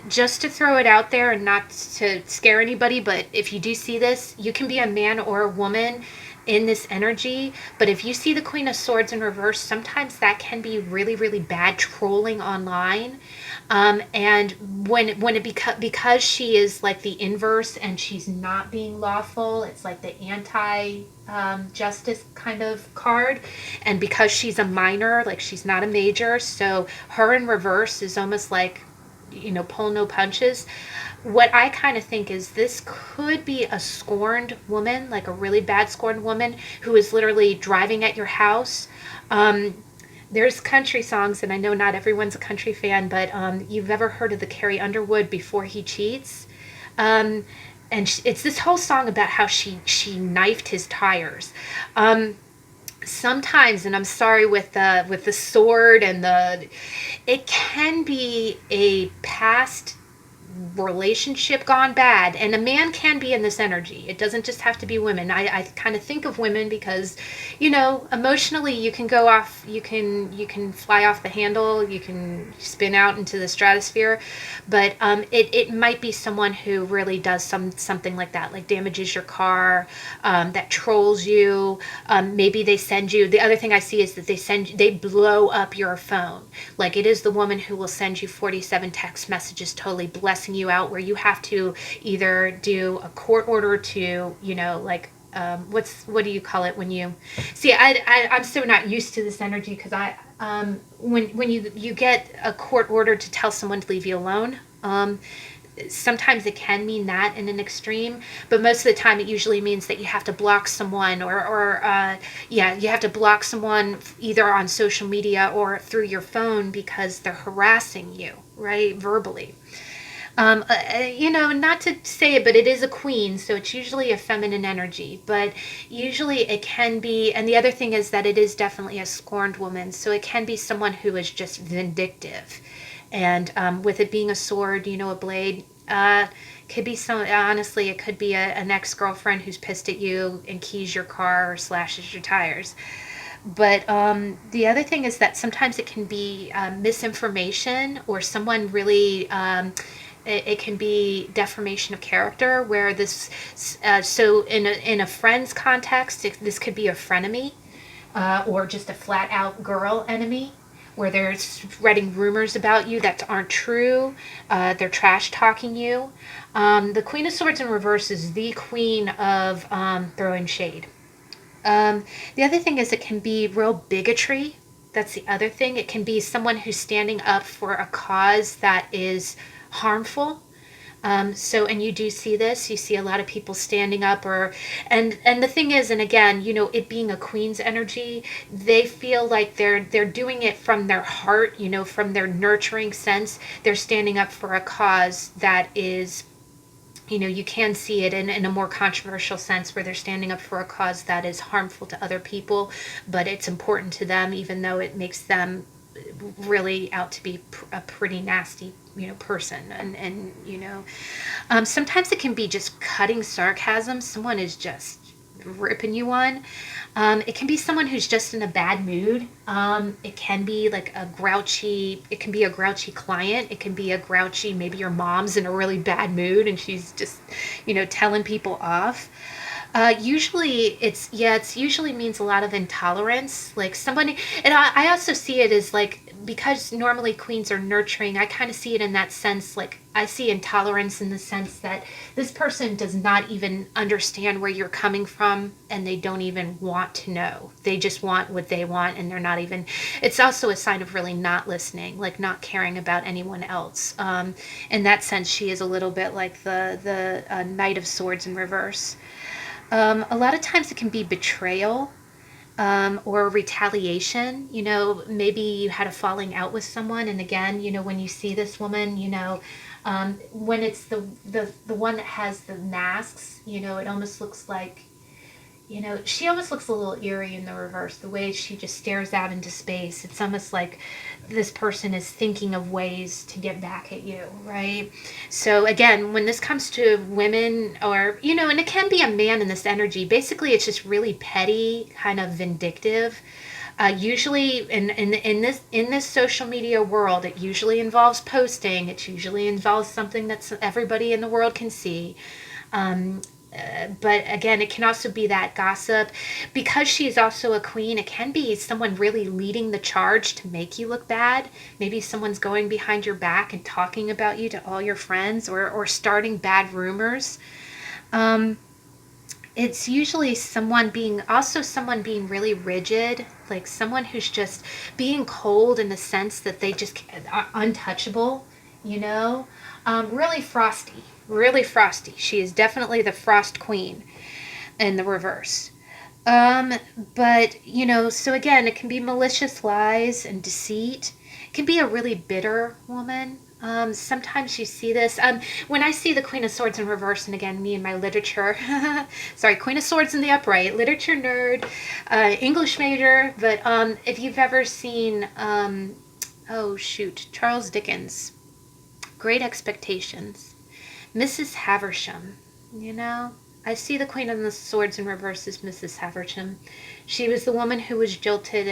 Just to throw it out there and not to scare anybody, but if you do see this, you can be a man or a woman in this energy, but if you see the Queen of Swords in reverse, sometimes that can be really, really bad trolling online. And when it because she is like the inverse and she's not being lawful, it's like the anti justice kind of card. And because she's a minor, like she's not a major, so her in reverse is almost like, pull no punches. What I kind of think is this could be a scorned woman, like a really bad scorned woman who is literally driving at your house. There's country songs, and I know not everyone's a country fan, but you've ever heard of the Carrie Underwood, Before He Cheats? And it's this whole song about how she knifed his tires. Sometimes, and I'm sorry, with the sword and it can be a past relationship gone bad, and a man can be in this energy. It doesn't just have to be women. I kind of think of women because emotionally you can go off, you can fly off the handle, you can spin out into the stratosphere, but it might be someone who really does something like that, like damages your car, that trolls you. Maybe they send you, the other thing I see is that they blow up your phone. Like it is the woman who will send you 47 text messages totally blessing you out, where you have to either do a court order to, what do you call it when you see? I'm so not used to this energy because when you get a court order to tell someone to leave you alone. Sometimes it can mean that in an extreme, but most of the time it usually means that you have to block someone you have to block someone either on social media or through your phone because they're harassing you, right, verbally. Not to say it, but it is a queen, so it's usually a feminine energy, but usually it can be, and the other thing is that it is definitely a scorned woman, so it can be someone who is just vindictive. And with it being a sword, a blade, could be honestly, it could be an ex-girlfriend who's pissed at you and keys your car or slashes your tires. But the other thing is that sometimes it can be misinformation, or someone really it can be defamation of character, where this so in a friend's context, this could be a frenemy, or just a flat out girl enemy, where they're spreading rumors about you that aren't true. They're trash talking you. The Queen of Swords in reverse is the queen of throwing shade. The other thing is it can be real bigotry. That's the other thing. It can be someone who's standing up for a cause that is harmful. And you do see this. You see a lot of people standing up, and the thing is, and again, it being a queen's energy, they feel like they're doing it from their heart, from their nurturing sense. They're standing up for a cause that is, you can see it in a more controversial sense where they're standing up for a cause that is harmful to other people, but it's important to them, even though it makes them really out to be a pretty nasty, person. And sometimes it can be just cutting sarcasm. Someone is just ripping you on. It can be someone who's just in a bad mood. It can be like it can be a grouchy client. It can be a grouchy, maybe your mom's in a really bad mood and she's just, telling people off. It's usually means a lot of intolerance. Like somebody, and I also see it as like, because normally queens are nurturing, I kind of see it in that sense. Like I see intolerance in the sense that this person does not even understand where you're coming from and they don't even want to know. They just want what they want and they're not even, it's also a sign of really not listening, like not caring about anyone else. In that sense, she is a little bit like the Knight of Swords in reverse. A lot of times it can be betrayal, or retaliation. Maybe you had a falling out with someone, and again, when you see this woman, when it's the one that has the masks, it almost looks like, she almost looks a little eerie in the reverse, the way she just stares out into space. It's almost like this person is thinking of ways to get back at you, right? So again, when this comes to women, or, and it can be a man in this energy, basically it's just really petty, kind of vindictive. Usually in this social media world, it usually involves posting. It usually involves something that everybody in the world can see. But again, it can also be that gossip. Because she's also a queen, it can be someone really leading the charge to make you look bad. Maybe someone's going behind your back and talking about you to all your friends, or starting bad rumors. It's usually someone being really rigid, like someone who's just being cold in the sense that they just are untouchable, really frosty. Really frosty. She is definitely the frost queen in the reverse. But, so again, it can be malicious lies and deceit. It can be a really bitter woman. Sometimes you see this. When I see the Queen of Swords in reverse, and again, me and my literature, sorry, Queen of Swords in the upright, literature nerd, English major, but if you've ever seen, Charles Dickens, Great Expectations, Mrs. Haversham, I see the Queen of the Swords in reverse as Mrs. Haversham. She was the woman who was jilted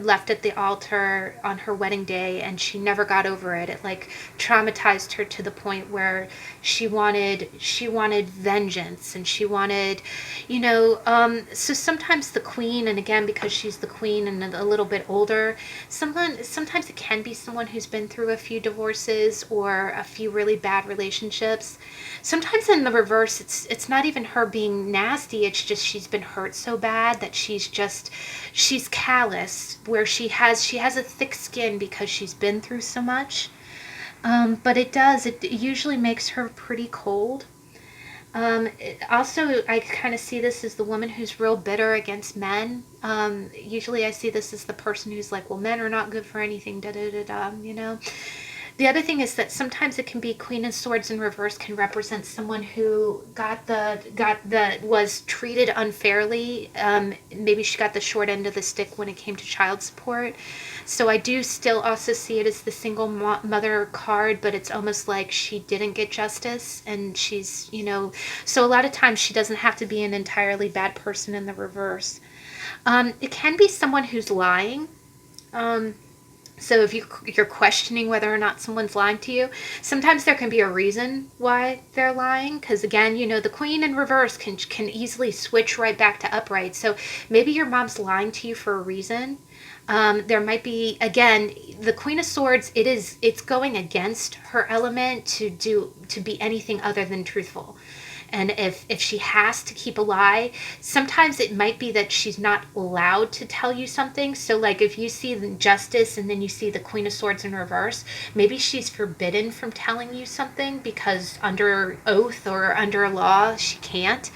left at the altar on her wedding day, and she never got over it. It like traumatized her to the point where she wanted vengeance, and she wanted, so sometimes the queen, and again, because she's the queen and a little bit older, sometimes it can be someone who's been through a few divorces or a few really bad relationships. Sometimes in the reverse, it's not even her being nasty. It's just she's been hurt so bad that she's callous, where she has a thick skin because she's been through so much. But it usually makes her pretty cold. Also, I kind of see this as the woman who's real bitter against men. Usually I see this as the person who's like, well, men are not good for anything, da da da da, The other thing is that sometimes it can be Queen of Swords in reverse can represent someone who was treated unfairly. Maybe she got the short end of the stick when it came to child support. So I do still also see it as the single mother card, but it's almost like she didn't get justice, and she's, so a lot of times she doesn't have to be an entirely bad person in the reverse. It can be someone who's lying. So if you're questioning whether or not someone's lying to you, sometimes there can be a reason why they're lying. Because again, the queen in reverse can easily switch right back to upright. So maybe your mom's lying to you for a reason. There might be, again, the Queen of Swords, it's going against her element to be anything other than truthful. And if she has to keep a lie, sometimes it might be that she's not allowed to tell you something. So like if you see the Justice and then you see the Queen of Swords in reverse, maybe she's forbidden from telling you something because under oath or under law, she can't.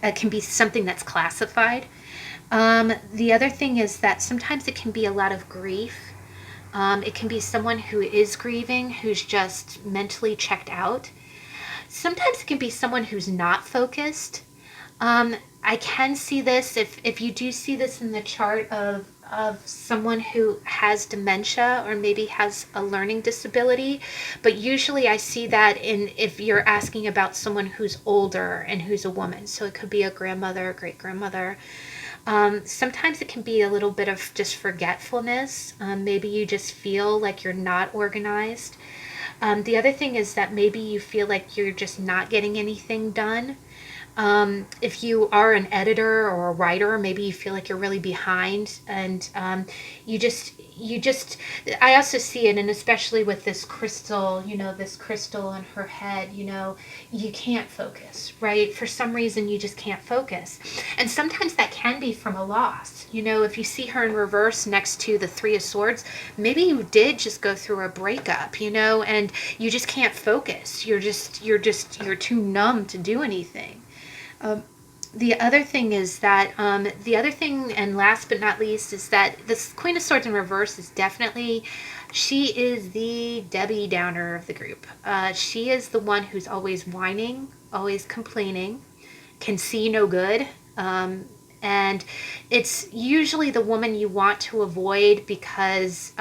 It can be something that's classified. The other thing is that sometimes it can be a lot of grief. It can be someone who is grieving, who's just mentally checked out. Sometimes it can be someone who's not focused. I can see this if you do see this in the chart of someone who has dementia or maybe has a learning disability, but usually I see that in if you're asking about someone who's older and who's a woman. So it could be a grandmother, a great grandmother. Sometimes it can be a little bit of just forgetfulness. Maybe you just feel like you're not organized. The other thing is that maybe you feel like you're just not getting anything done. If you are an editor or a writer, maybe you feel like you're really behind, and you just, I also see it, and especially with this crystal, this crystal on her head, you can't focus, right? For some reason, you just can't focus. And sometimes that can be from a loss. If you see her in reverse next to the Three of Swords, maybe you did just go through a breakup, and you just can't focus. You're too numb to do anything. The other thing is that, and last but not least, is that this Queen of Swords in reverse is definitely, she is the Debbie Downer of the group. She is the one who's always whining, always complaining, can see no good. And it's usually the woman you want to avoid because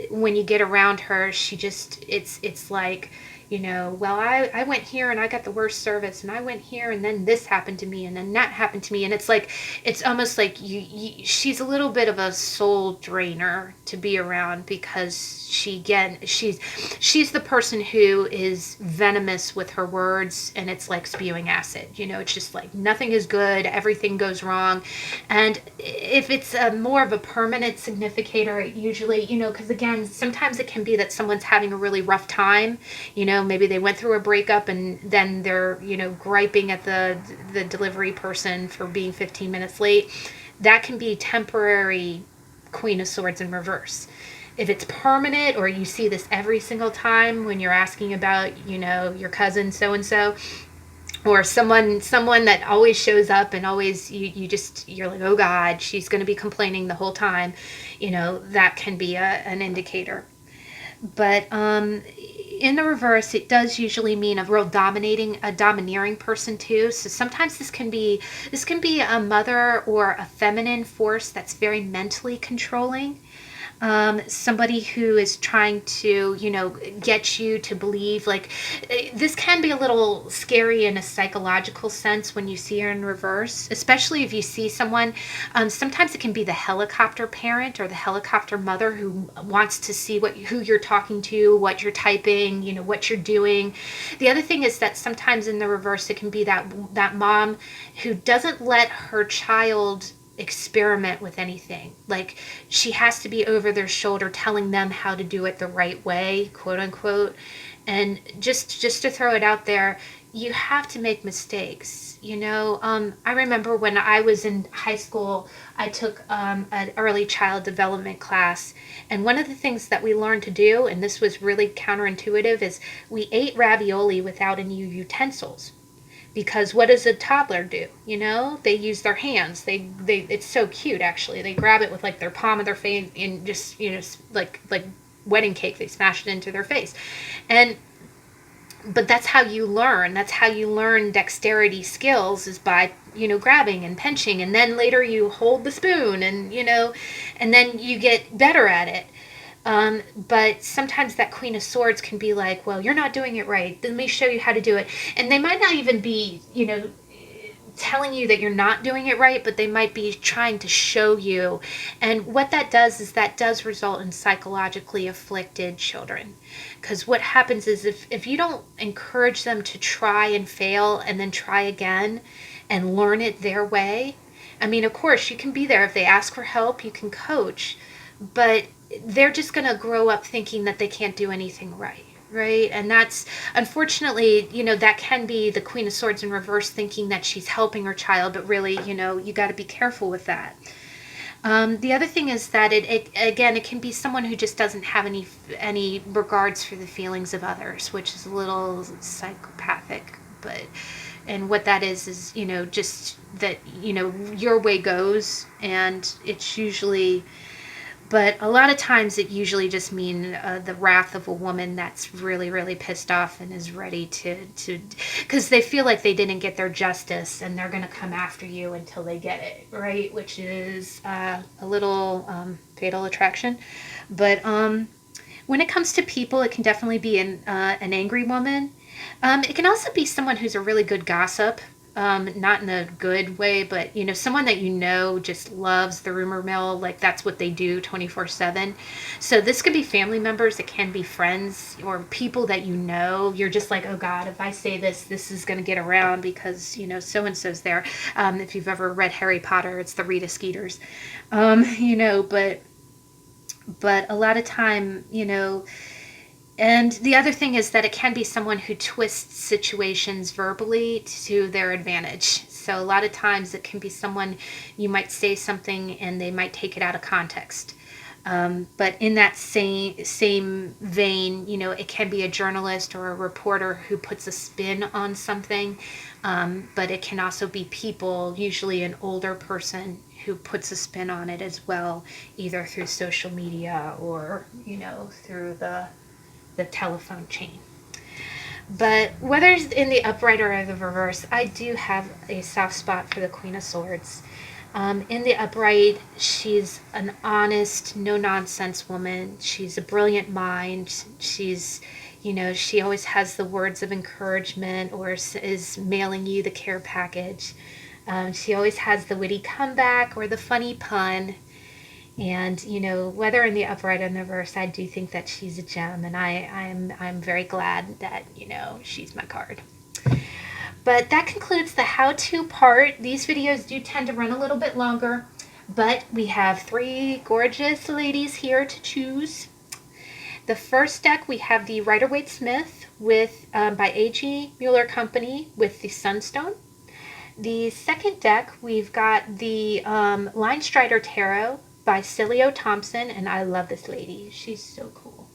when you get around her, she just, it's like, well, I went here and I got the worst service, and I went here and then this happened to me and then that happened to me. And it's like, it's almost like she's a little bit of a soul drainer to be around, because she's the person who is venomous with her words, and it's like spewing acid. It's just like nothing is good, everything goes wrong. And if it's more of a permanent significator, it usually, because again, sometimes it can be that someone's having a really rough time. Maybe they went through a breakup and then they're, griping at the delivery person for being 15 minutes late. That can be temporary Queen of Swords in reverse. If it's permanent, or you see this every single time when you're asking about, your cousin so-and-so, or someone that always shows up and always you're like, oh God, she's going to be complaining the whole time, that can be an indicator. But in the reverse, it does usually mean a domineering person too. So sometimes this can be a mother or a feminine force that's very mentally controlling. Somebody who is trying to, get you to believe, like, this can be a little scary in a psychological sense when you see her in reverse, especially if you see someone, sometimes it can be the helicopter parent or the helicopter mother who wants to see who you're talking to, what you're typing, what you're doing. The other thing is that sometimes in the reverse, it can be that mom who doesn't let her child experiment with anything. Like, she has to be over their shoulder telling them how to do it the right way, quote unquote. And just to throw it out there, you have to make mistakes. I remember when I was in high school, I took an early child development class, and one of the things that we learned to do, and this was really counterintuitive, is we ate ravioli without any utensils. Because what does a toddler do? They use their hands. They it's so cute, actually. They grab it with like their palm of their face and just, like wedding cake, they smash it into their face. But that's how you learn. That's how you learn dexterity skills, is by, grabbing and pinching, and then later you hold the spoon and, and then you get better at it. But sometimes that Queen of Swords can be like, well, you're not doing it right. Let me show you how to do it. And they might not even be, telling you that you're not doing it right, but they might be trying to show you. And what that does is that does result in psychologically afflicted children. Because what happens is if you don't encourage them to try and fail and then try again and learn it their way, I mean, of course, you can be there. If they ask for help, you can coach. But they're just going to grow up thinking that they can't do anything right. And that's, unfortunately, that can be the Queen of Swords in reverse, thinking that she's helping her child, but really, you got to be careful with that. The other thing is that it can be someone who just doesn't have any regards for the feelings of others, which is a little psychopathic. And what that is, just that, your way goes, and it's usually But a lot of times it usually just means the wrath of a woman that's really, really pissed off and is ready because they feel like they didn't get their justice and they're going to come after you until they get it, right? Which is a little fatal attraction. But when it comes to people, it can definitely be an angry woman. It can also be someone who's a really good gossip. Not in a good way, but someone that just loves the rumor mill, like that's what they do 24/7. So this could be family members, it can be friends or people that you're just like, oh God, if I say this is going to get around because so and so's there. If you've ever read Harry Potter, it's the Rita Skeeters. But a lot of time, and the other thing is that it can be someone who twists situations verbally to their advantage. So a lot of times it can be someone, you might say something and they might take it out of context. But in that same vein, it can be a journalist or a reporter who puts a spin on something. But it can also be people, usually an older person, who puts a spin on it as well, either through social media or, through the telephone chain. But whether it's in the upright or the reverse, I do have a soft spot for the Queen of Swords. In the upright, she's an honest, no-nonsense woman. She's a brilliant mind. She's, she always has the words of encouragement or is mailing you the care package. She always has the witty comeback or the funny pun. And whether in the upright or the reverse, I do think that she's a gem, and I'm very glad that she's my card. But that concludes the how-to part. These videos do tend to run a little bit longer, but we have 3 gorgeous ladies here to choose. The first deck, we have the Rider-Waite Smith with by A.G. Mueller Company with the Sunstone. The second deck, we've got the Linestrider Tarot by Siolo Thompson, and I love this lady. She's so cool.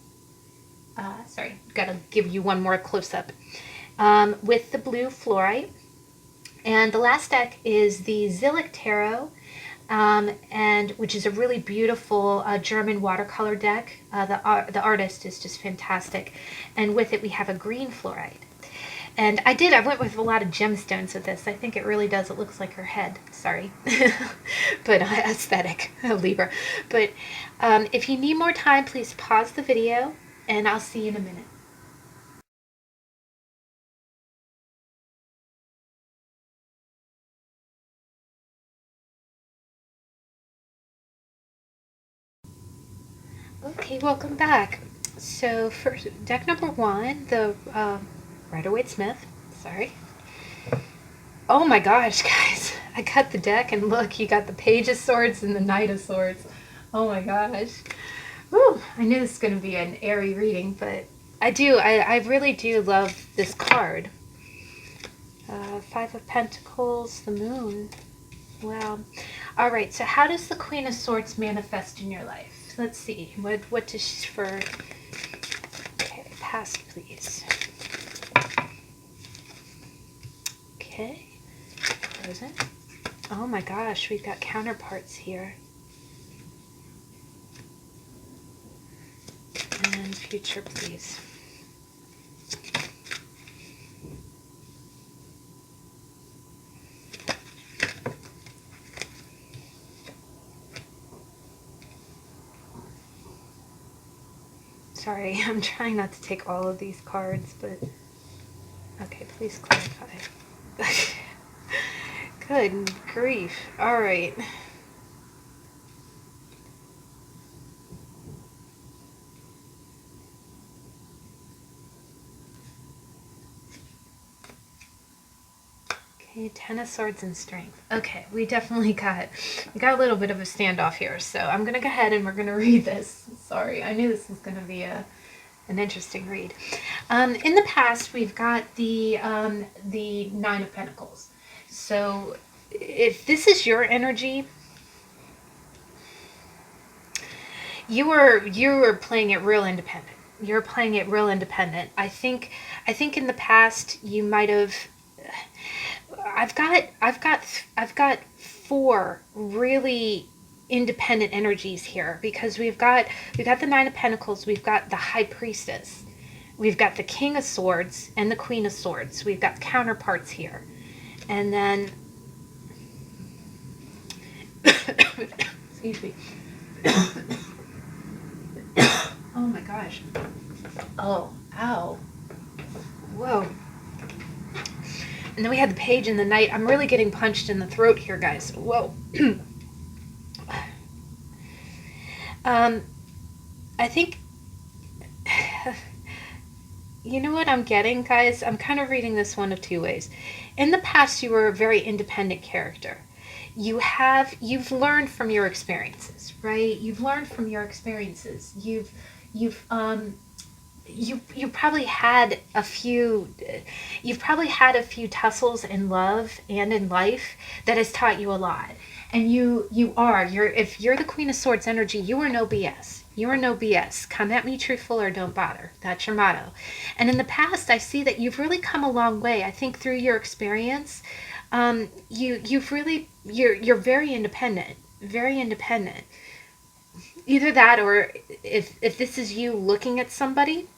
Sorry, gotta give you one more close-up. With the blue fluorite. And the last deck is the Zillich Tarot, and which is a really beautiful German watercolor deck. The artist is just fantastic. And with it we have a green fluorite. And I went with a lot of gemstones with this. I think it really does. It looks like her head. Sorry. But aesthetic, Libra. But if you need more time, please pause the video, and I'll see you in a minute. Okay, welcome back. So for deck number 1, the Rider-Waite Smith. Sorry. Oh my gosh, guys. I got the deck and look, you got the Page of Swords and the Knight of Swords. Oh my gosh. Woo, I knew this was going to be an airy reading, but I really do love this card. 5 of Pentacles, the Moon. Wow. All right, so how does the Queen of Swords manifest in your life? Let's see. What does she for... Okay, pass, please. Okay. Frozen. Oh my gosh, we've got counterparts here. And future, please. Sorry, I'm trying not to take all of these cards, but... Okay, please clarify. Good grief. Alright. Okay, 10 of Swords and Strength. Okay, we definitely got a little bit of a standoff here, so I'm going to go ahead and we're going to read this. Sorry, I knew this was going to be an interesting read. In the past, we've got the 9 of Pentacles. So if this is your energy, you were playing it real independent. You're playing it real independent. I think in the past you might have. I've got 4 really independent energies here, because we've got the Nine of Pentacles, we've got the High Priestess, we've got the King of Swords and the Queen of Swords. We've got counterparts here. And then excuse me. Oh my gosh. Oh, ow. Whoa. And then we had the Page in the Knight. I'm really getting punched in the throat here, guys. Whoa. I think, you know what I'm getting, guys? I'm kind of reading this one of two ways. In the past, you were a very independent character. You've learned from your experiences, right? You've learned from your experiences. You've probably had a few tussles in love and in life that has taught you a lot. And if you're the Queen of Swords energy, you are no BS. You are no BS. Come at me truthful or don't bother. That's your motto. And in the past, I see that you've really come a long way. I think through your experience, you're very independent, very independent. Either that, or if this is you looking at somebody,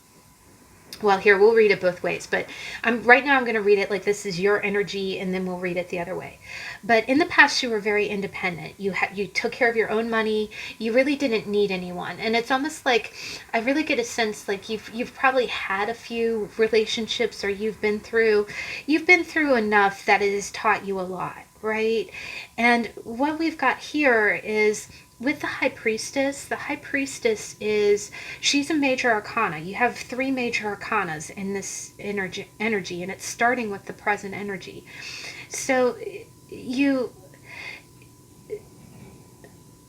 well, here, we'll read it both ways, but right now I'm going to read it like this is your energy, and then we'll read it the other way. But in the past, you were very independent. You took care of your own money. You really didn't need anyone. And it's almost like, I really get a sense like you've probably had a few relationships, or you've been through enough that it has taught you a lot, right? And what we've got here is, with the High Priestess she's a major arcana. You have 3 major arcanas in this energy, and it's starting with the present energy. So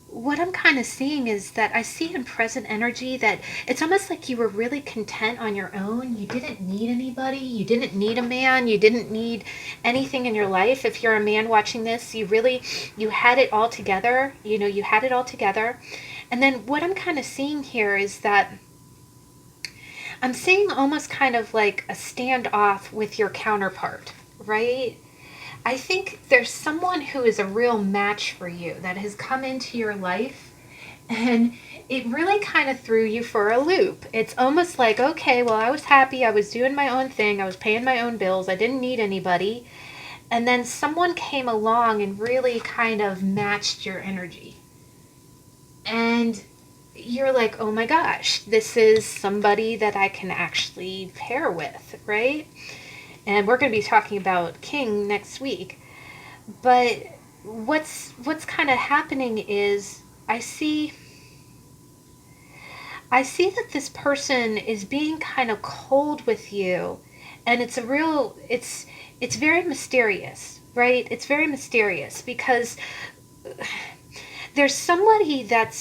what I'm kind of seeing is that I see in present energy that it's almost like you were really content on your own. You didn't need anybody. You didn't need a man. You didn't need anything in your life. If you're a man watching this, you had it all together. You had it all together. And then what I'm kind of seeing here is that I'm seeing almost kind of like a standoff with your counterpart, right? I think there's someone who is a real match for you that has come into your life, and it really kind of threw you for a loop. It's almost like, okay, well, I was happy. I was doing my own thing. I was paying my own bills. I didn't need anybody. And then someone came along and really kind of matched your energy. And you're like, oh my gosh, this is somebody that I can actually pair with, right? And we're going to be talking about King next week. But what's kind of happening is I see that this person is being kind of cold with you, and it's very mysterious, right? It's very mysterious because there's somebody that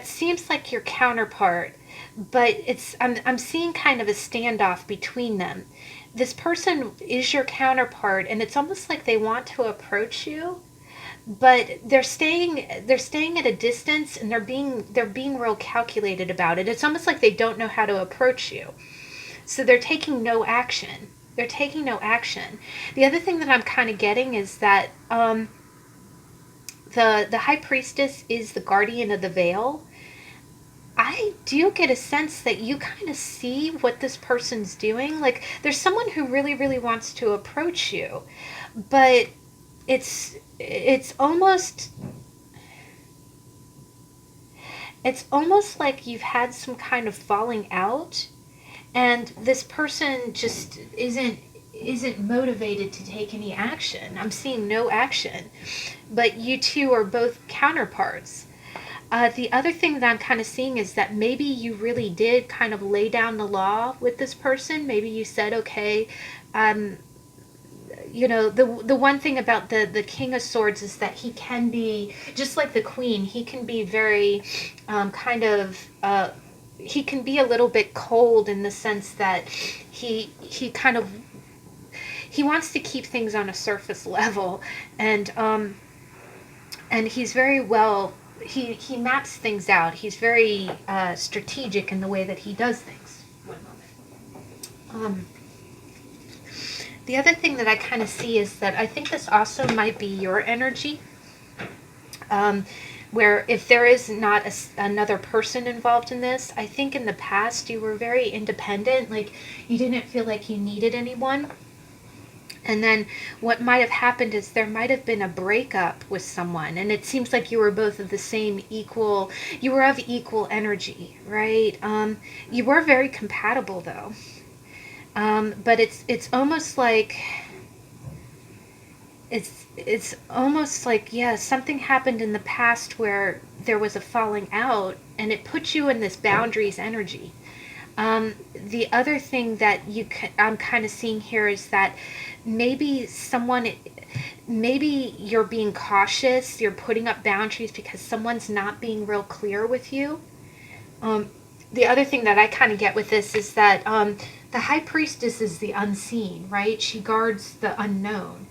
seems like your counterpart, but I'm seeing kind of a standoff between them. This person is your counterpart, and it's almost like they want to approach you, but they're staying at a distance, and they're being real calculated about it. It's almost like they don't know how to approach you, so they're taking no action. The other thing that I'm kind of getting is that the High Priestess is the guardian of the veil. I do get a sense that you kind of see what this person's doing. Like, there's someone who really, really wants to approach you, but it's almost like you've had some kind of falling out, and this person just isn't motivated to take any action. I'm seeing no action, but you two are both counterparts. The other thing that I'm kind of seeing is that maybe you really did kind of lay down the law with this person. Maybe you said, okay, the one thing about the King of Swords is that he can be, just like the Queen, he can be very he can be a little bit cold in the sense that he wants to keep things on a surface level, and he's very well. He maps things out. He's very strategic in the way that he does things. One moment. The other thing that I kind of see is that I think this also might be your energy. where if there is not another person involved in this, I think in the past you were very independent, like you didn't feel like you needed anyone. And then what might have happened is there might have been a breakup with someone, and it seems like you were both of the same equal, you were of equal energy, right? You were very compatible though. But it's almost like it's almost like, yeah, something happened in the past where there was a falling out and it put you in this boundaries energy. The other thing that I'm kind of seeing here is that maybe maybe you're being cautious, you're putting up boundaries because someone's not being real clear with you. The other thing that I kind of get with this is that the high priestess is the unseen, right? She guards the unknown.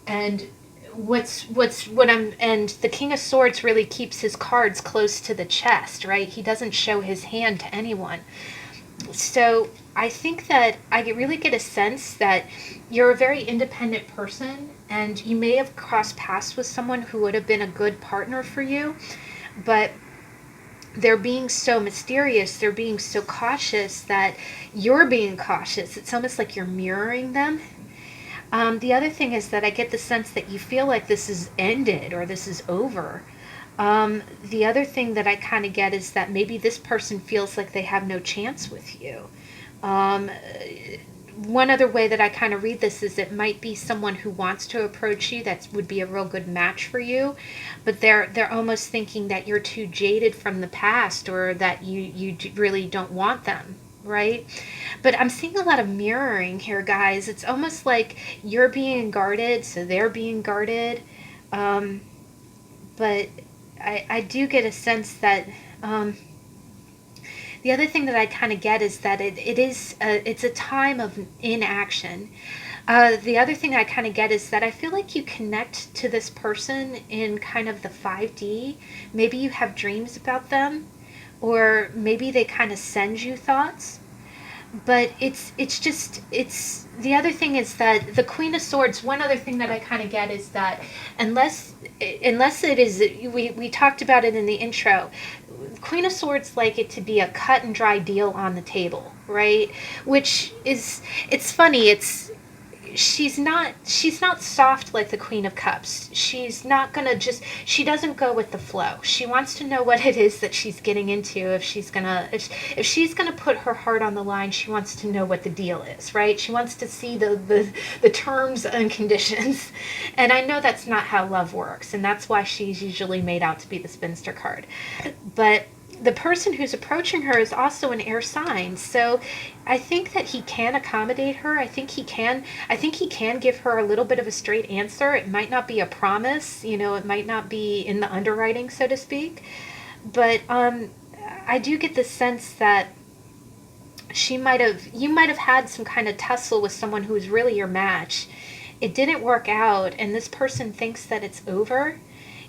And and the King of Swords really keeps his cards close to the chest, right? He doesn't show his hand to anyone. So I think that I really get a sense that you're a very independent person, and you may have crossed paths with someone who would have been a good partner for you, but they're being so mysterious, they're being so cautious that you're being cautious. It's almost like you're mirroring them. The other thing is that I get the sense that you feel like this is ended or this is over. The other thing that I kind of get is that maybe this person feels like they have no chance with you. One other way that I kind of read this is it might be someone who wants to approach you that would be a real good match for you, but they're almost thinking that you're too jaded from the past, or that you really don't want them, right? But I'm seeing a lot of mirroring here, guys. It's almost like you're being guarded, so they're being guarded. But I do get a sense that the other thing that I kind of get is that it's a time of inaction. The other thing I kind of get is that I feel like you connect to this person in kind of the 5D. Maybe you have dreams about them, or maybe they kind of send you thoughts. But it's the other thing is that the Queen of Swords, one other thing that I kind of get is that unless it is, we talked about it in the intro, Queen of Swords like it to be a cut and dry deal on the table, right? Which is, it's funny, she's not soft like the Queen of Cups. She's not gonna she doesn't go with the flow. She wants to know what it is that she's getting into. If she's gonna put her heart on the line, she wants to know what the deal is, right? She wants to see the terms and conditions. And I know that's not how love works, and that's why she's usually made out to be the spinster card. But the person who's approaching her is also an air sign, so I think that he can accommodate her. I think he can give her a little bit of a straight answer. It might not be a promise, it might not be in the underwriting, so to speak, but I do get the sense that you might have had some kind of tussle with someone who was really your match. It didn't work out, and this person thinks that it's over.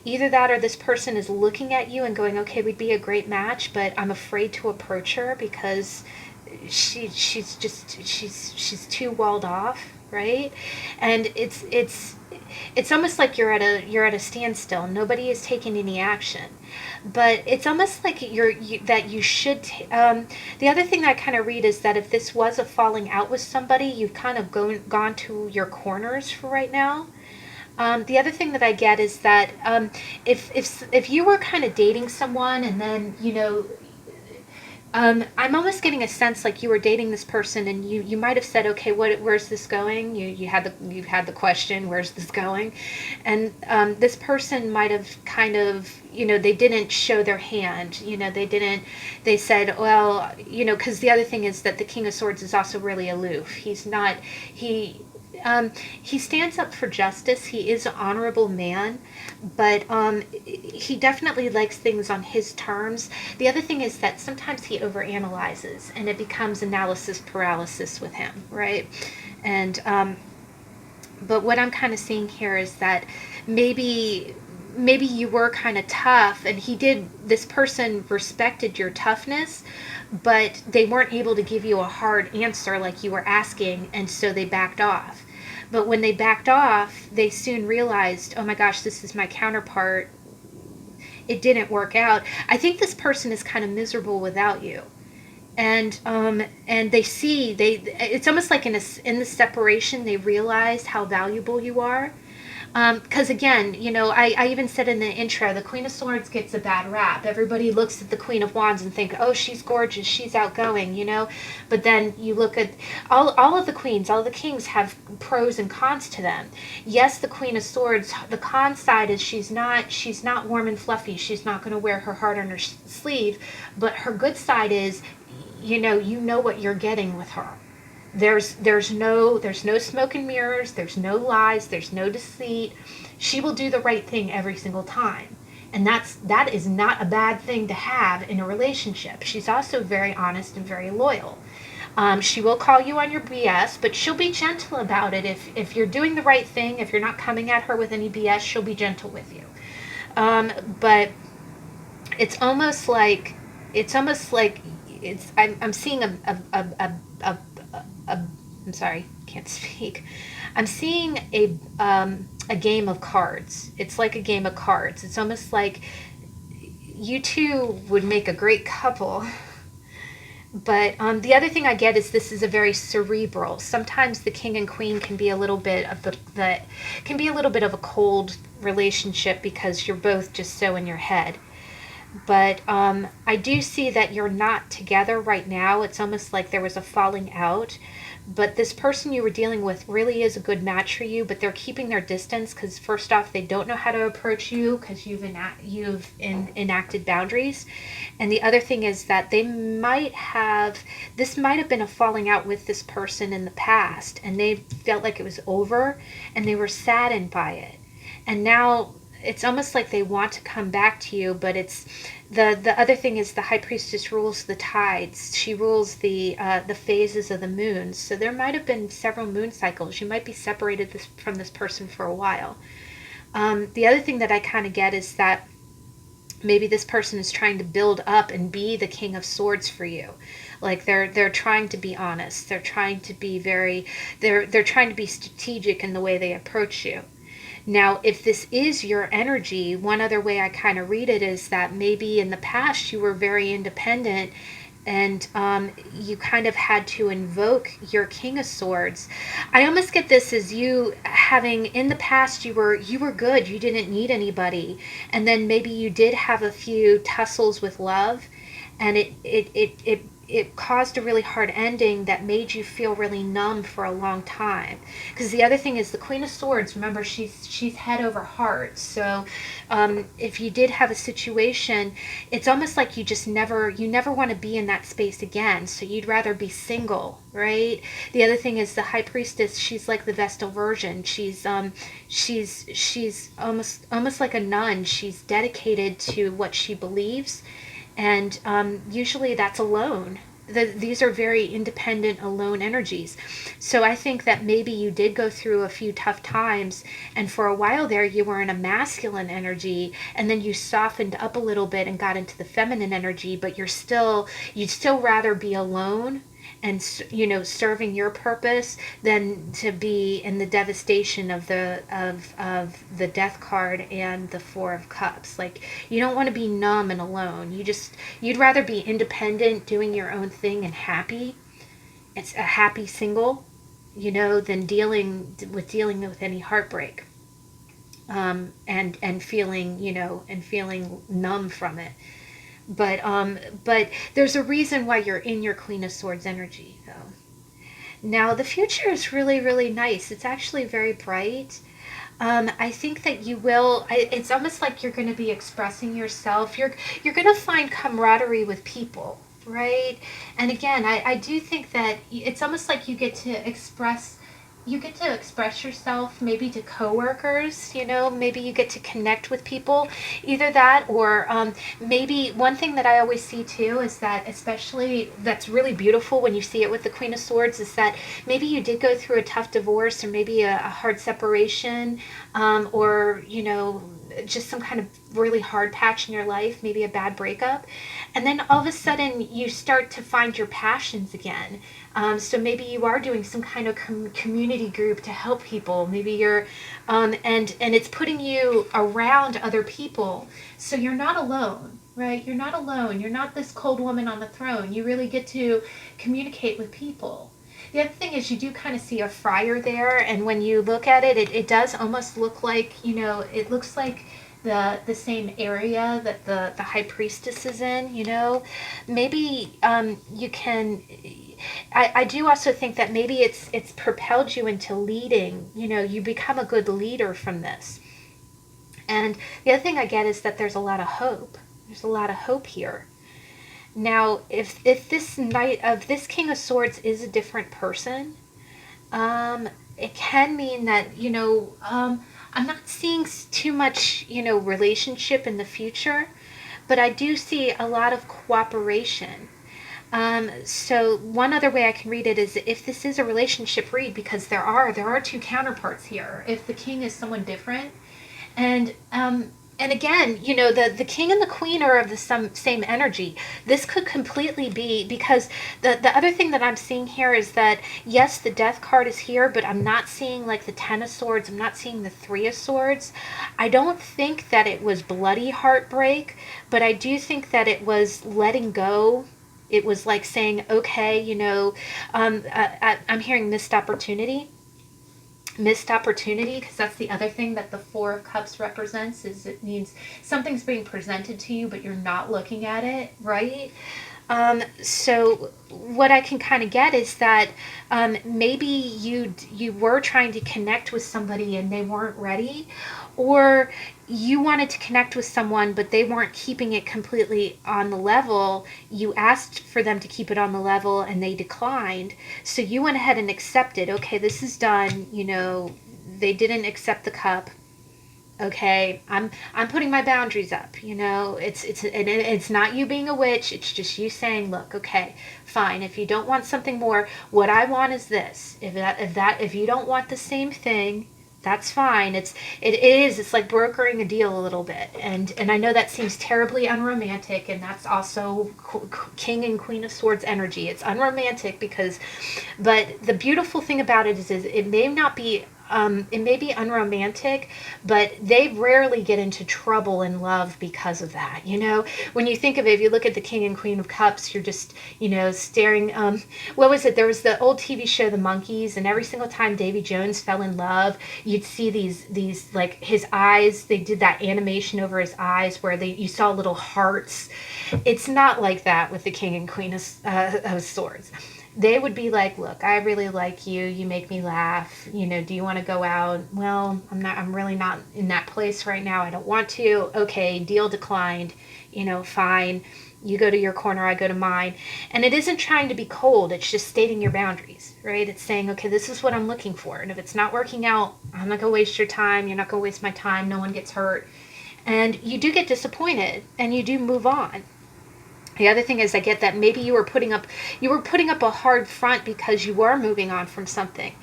Either that, or this person is looking at you and going, okay, we'd be a great match, but I'm afraid to approach her because she's too walled off, right? And it's almost like you're at a standstill. Nobody is taking any action, but it's almost like you should. The other thing that I kind of read is that if this was a falling out with somebody, you've kind of gone to your corners for right now. The other thing that I get is that if you were kind of dating someone and then, I'm almost getting a sense like you were dating this person and you might have said, okay, where's this going? You had the question, where's this going? And this person might have kind of, they didn't show their hand, they said, well, because the other thing is that the King of Swords is also really aloof. He stands up for justice. He is an honorable man, but he definitely likes things on his terms. The other thing is that sometimes he overanalyzes, and it becomes analysis paralysis with him, right? And but what I'm kind of seeing here is that maybe you were kind of tough, and this person respected your toughness, but they weren't able to give you a hard answer like you were asking, and so they backed off. But when they backed off, they soon realized, oh my gosh, this is my counterpart. it didn't work out. I think this person is kind of miserable without you. And they see, it's almost like in the separation they realize how valuable you are. Because again, I even said in the intro, the Queen of Swords gets a bad rap. Everybody looks at the Queen of Wands and think, oh, she's gorgeous, she's outgoing. But then you look at all of the queens, all of the kings have pros and cons to them. Yes, the Queen of Swords, the con side is she's not warm and fluffy. She's not going to wear her heart on her sleeve. But her good side is, you know what you're getting with her. There's no smoke and mirrors, there's no lies, there's no deceit. She will do the right thing every single time. And that is not a bad thing to have in a relationship. She's also very honest and very loyal. She will call you on your BS, but she'll be gentle about it. If you're doing the right thing, if you're not coming at her with any BS, she'll be gentle with you. But it's almost like I'm seeing I'm sorry, can't speak. I'm seeing a game of cards. It's like a game of cards. It's almost like you two would make a great couple. But the other thing I get is this is a very cerebral. Sometimes the king and queen can be a little bit of a cold relationship because you're both just so in your head. But I do see that you're not together right now. It's almost like there was a falling out. But this person you were dealing with really is a good match for you, but they're keeping their distance because first off, they don't know how to approach you because you've enacted boundaries. And the other thing is that this might have been a falling out with this person in the past, and they felt like it was over and they were saddened by it. And now it's almost like they want to come back to you, but it's the other thing is the High Priestess rules the tides. She rules the phases of the moons. So there might have been several moon cycles. You might be separated from this person for a while. The other thing that I kind of get is that maybe this person is trying to build up and be the King of Swords for you. Like they're trying to be honest. They're trying to be they're trying to be strategic in the way they approach you. Now, if this is your energy, one other way I kind of read it is that maybe in the past you were very independent and you kind of had to invoke your King of Swords. I almost get this as you having, in the past you were good, you didn't need anybody. And then maybe you did have a few tussles with love and it caused a really hard ending that made you feel really numb for a long time. Because the other thing is the Queen of Swords, remember, she's head over heart. So if you did have a situation, it's almost like you never want to be in that space again. So you'd rather be single, right? The other thing is the High Priestess, she's like the Vestal Virgin. She's almost like a nun. She's dedicated to what she believes. And usually that's alone. These are very independent, alone energies. So I think that maybe you did go through a few tough times, and for a while there you were in a masculine energy, and then you softened up a little bit and got into the feminine energy, but you'd still rather be alone and serving your purpose than to be in the devastation of the Death card and the Four of Cups. Like, you don't want to be numb and alone. You'd rather be independent, doing your own thing and happy. It's a happy single, than dealing with any heartbreak. And feeling numb from it. But there's a reason why you're in your Queen of Swords energy, though. Now, the future is really, really nice. It's actually very bright. I think that you will, it's almost like you're going to be expressing yourself. You're going to find camaraderie with people, right? And again, I do think that it's almost like you get to express yourself maybe to coworkers, maybe you get to connect with people, either that or maybe one thing that I always see too is that, especially that's really beautiful when you see it with the Queen of Swords, is that maybe you did go through a tough divorce or maybe a hard separation, or just some kind of really hard patch in your life, maybe a bad breakup, and then all of a sudden you start to find your passions again. So maybe you are doing some kind of community group to help people. Maybe you're, and it's putting you around other people, so you're not alone, right? You're not alone. You're not this cold woman on the throne. You really get to communicate with people. The other thing is you do kind of see a friar there, and when you look at it, it does almost look like, it looks like the same area that the high priestess is in, Maybe you can... I do also think that maybe it's propelled you into leading. You become a good leader from this. And the other thing I get is that there's a lot of hope. There's a lot of hope here. Now, if this Knight of this King of Swords is a different person, it can mean that, I'm not seeing too much, relationship in the future, but I do see a lot of cooperation. So one other way I can read it is if this is a relationship read, because there are two counterparts here. If the king is someone different, and again, the king and the queen are of the same energy. This could completely be, because the other thing that I'm seeing here is that, yes, the death card is here, but I'm not seeing like the 10 of swords. I'm not seeing the 3 of swords. I don't think that it was bloody heartbreak, but I do think that it was letting go. It was like saying, okay, I'm hearing missed opportunity, because that's the other thing that the 4 of Cups represents, is it means something's being presented to you, but you're not looking at it, right? So what I can kind of get is that maybe you were trying to connect with somebody and they weren't ready, or you wanted to connect with someone but they weren't keeping it completely on the level. You asked for them to keep it on the level and they declined, so you went ahead and accepted. Okay, this is done. They didn't accept the cup. Okay, I'm putting my boundaries up. It's not you being a witch. It's just you saying, look, okay, fine. If you don't want something more, what I want is this. If you don't want the same thing, that's fine. It's like brokering a deal a little bit. And I know that seems terribly unromantic, and that's also King and Queen of Swords energy. It's unromantic but the beautiful thing about it is it may not be it may be unromantic, but they rarely get into trouble in love because of that. When you think of it, if you look at the King and Queen of Cups, you're just, staring. What was it? There was the old TV show, The Monkees, and every single time Davy Jones fell in love, you'd see these like his eyes. They did that animation over his eyes where you saw little hearts. It's not like that with the King and Queen of Swords. They would be like, look, I really like you. You make me laugh. Do you want to go out? Well, I'm really not in that place right now. I don't want to. Okay, deal declined. Fine. You go to your corner, I go to mine. And it isn't trying to be cold. It's just stating your boundaries, right? It's saying, okay, this is what I'm looking for. And if it's not working out, I'm not going to waste your time. You're not going to waste my time. No one gets hurt. And you do get disappointed and you do move on. The other thing is I get that maybe you were putting up a hard front because you were moving on from something.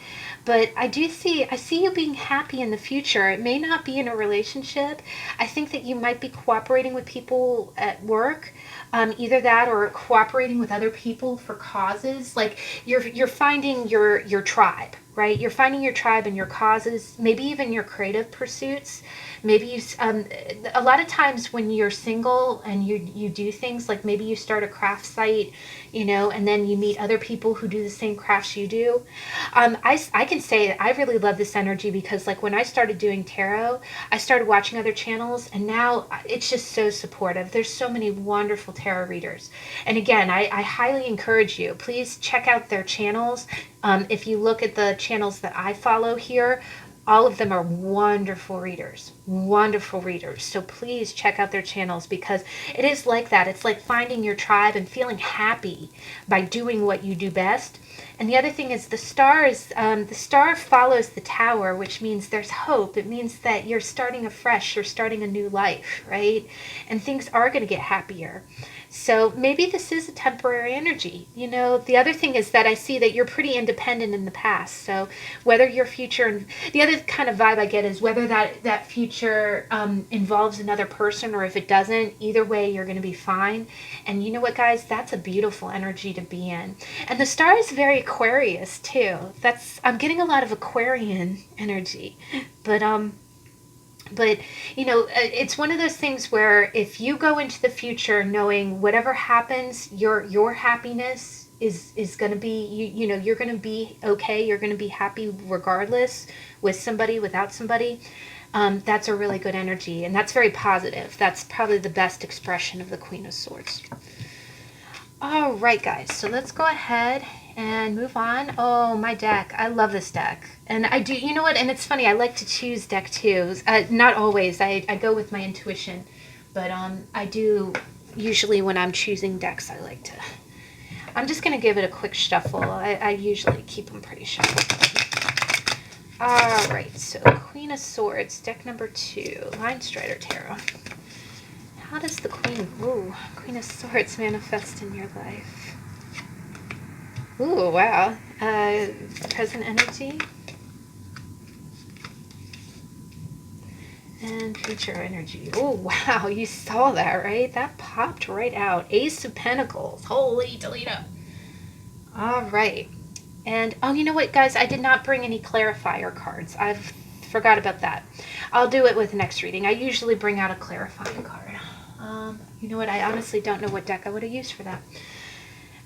But I see you being happy in the future. It may not be in a relationship. I think that you might be cooperating with people at work, either that or cooperating with other people for causes. Like you're finding your tribe, right? You're finding your tribe and your causes, maybe even your creative pursuits. Maybe a lot of times when you're single and you do things like maybe you start a craft site, and then you meet other people who do the same crafts you do. I can say that I really love this energy because like when I started doing tarot, I started watching other channels and now it's just so supportive. There's so many wonderful tarot readers. And again, I highly encourage you, please check out their channels. If you look at the channels that I follow here, all of them are wonderful readers. So please check out their channels because it is like that. It's like finding your tribe and feeling happy by doing what you do best. And the other thing is the star follows the tower, which means there's hope. It means that you're starting afresh, you're starting a new life, right? And things are going to get happier. So maybe this is a temporary energy. The other thing is that I see that you're pretty independent in the past. So whether your future, and the other kind of vibe I get is whether that future future involves another person, or if it doesn't, either way, you're going to be fine. And you know what, guys? That's a beautiful energy to be in. And the star is very Aquarius too. I'm getting a lot of Aquarian energy, but you know, it's one of those things where if you go into the future knowing whatever happens, your happiness is going to be, you know, you're going to be okay. You're going to be happy regardless, with somebody, without somebody. That's a really good energy, and that's very positive. That's probably the best expression of the Queen of Swords. All right, guys, so let's go ahead and move on. Oh, my deck. I love this deck. And I do, you know what? And it's funny, I like to choose deck twos. Not always. I go with my intuition. But I do, usually when I'm choosing decks, I like to... I'm just going to give it a quick shuffle. I usually keep them pretty shuffled. All right, so Queen of Swords, deck number 2, Linestrider Tarot. How does the Queen of Swords manifest in your life? Ooh, wow. Present energy. And future energy. Oh, wow. You saw that, right? That popped right out. Ace of Pentacles. Holy Toledo. All right. And, oh, you know what, guys? I did not bring any clarifier cards. I've forgot about that. I'll do it with the next reading. I usually bring out a clarifying card. You know what? I honestly don't know what deck I would have used for that.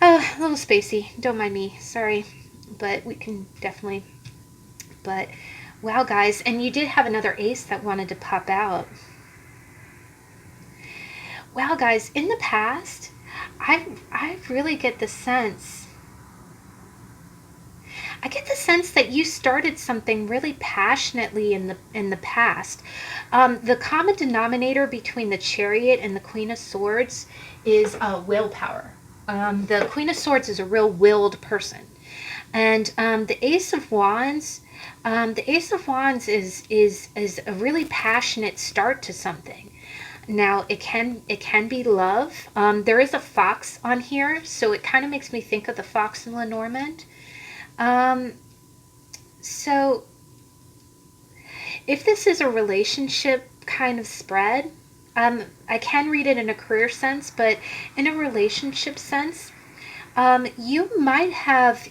Oh, a little spacey. Don't mind me. Sorry. But we can definitely... But, wow, guys. And you did have another ace that wanted to pop out. Wow, guys. In the past, I really get the sense... I get the sense that you started something really passionately in the past. The common denominator between the Chariot and the Queen of Swords is willpower. The Queen of Swords is a real willed person, and the Ace of Wands. The Ace of Wands is a really passionate start to something. Now it can be love. There is a fox on here, so it kind of makes me think of the fox in Lenormand. So if this is a relationship kind of spread, I can read it in a career sense, but in a relationship sense, you might have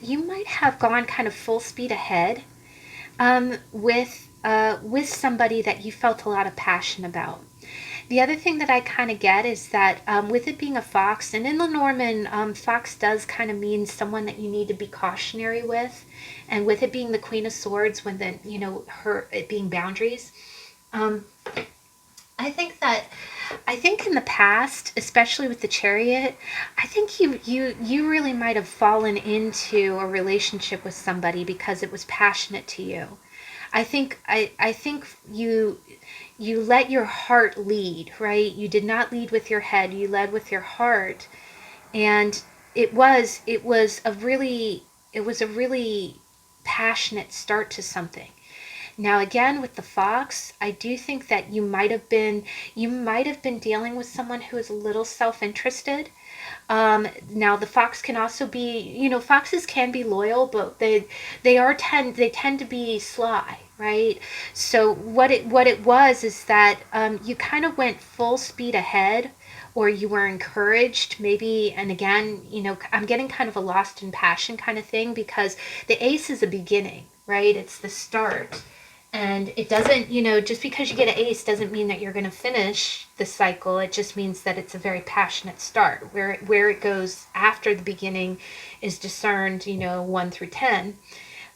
gone kind of full speed ahead, with somebody that you felt a lot of passion about. The other thing that I kind of get is that with it being a fox, and in Lenormand, fox does kind of mean someone that you need to be cautionary with, and with it being the Queen of Swords, when the, you know, it being boundaries, I think in the past, especially with the Chariot, I think you really might have fallen into a relationship with somebody because it was passionate to you. I think you let your heart lead, right? You did not lead with your head, you led with your heart. And it was a really passionate start to something. Now again, with the fox, I do think that you might have been dealing with someone who is a little self-interested. Now the fox can also be, you know, foxes can be loyal, but they tend to be sly, right? So what it was is that you kind of went full speed ahead, or you were encouraged maybe. And again, you know, I'm getting kind of a lost in passion kind of thing, because the ace is a beginning, right? It's the start. And it doesn't, you know, just because you get an ace doesn't mean that you're going to finish the cycle. It just means that it's a very passionate start. Where it goes after the beginning is discerned, you know, 1 through 10.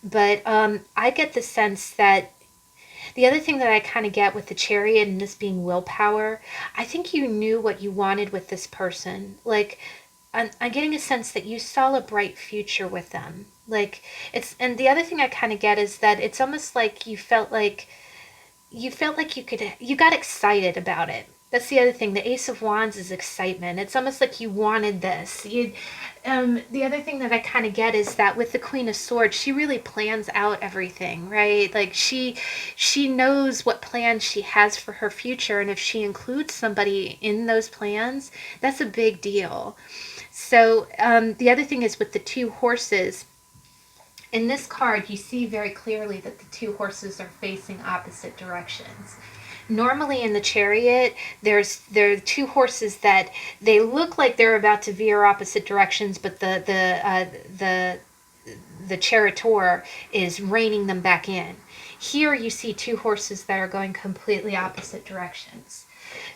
But I get the sense that the other thing that I kind of get with the Chariot and this being willpower, I think you knew what you wanted with this person. Like, I'm getting a sense that you saw a bright future with them. Like, and the other thing I kind of get is that it's almost like you felt like you got excited about it. That's the other thing. The Ace of Wands is excitement. It's almost like you wanted this. The other thing that I kind of get is that with the Queen of Swords, she really plans out everything, right? Like she knows what plans she has for her future, and if she includes somebody in those plans, that's a big deal. So the other thing is with the 2 horses. In this card, you see very clearly that the 2 horses are facing opposite directions. Normally in the Chariot, there are two horses that they look like they're about to veer opposite directions, but the charioteer is reining them back in. Here you see two horses that are going completely opposite directions.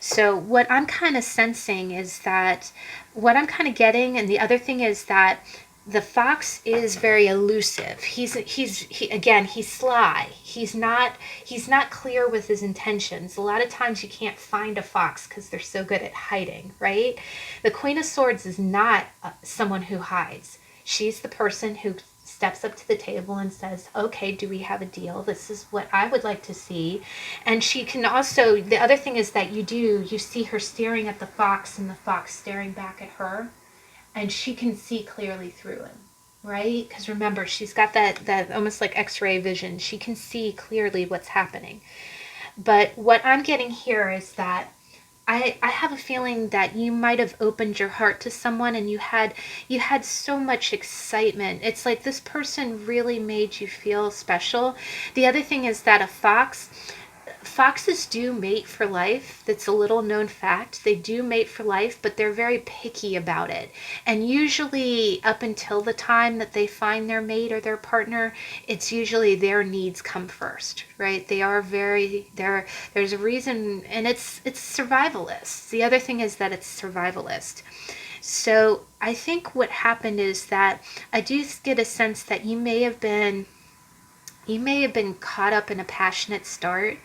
So what I'm kind of sensing is that what I'm kind of getting, and the other thing is that the fox is very elusive. He's sly. He's not clear with his intentions. A lot of times you can't find a fox because they're so good at hiding, right? The Queen of Swords is not someone who hides. She's the person who steps up to the table and says, okay, do we have a deal? This is what I would like to see. And she can also, the other thing is that you see her staring at the fox and the fox staring back at her, and she can see clearly through him, right? Because remember, she's got that almost like x-ray vision. She can see clearly what's happening. But what I'm getting here is that I have a feeling that you might have opened your heart to someone, and you had so much excitement. It's like this person really made you feel special. The other thing is that foxes do mate for life. That's a little known fact. They do mate for life, but they're very picky about it. And usually up until the time that they find their mate or their partner, it's usually their needs come first, right? There's a reason, and it's survivalist. The other thing is that it's survivalist. So I think what happened is that I do get a sense that you may have been caught up in a passionate start,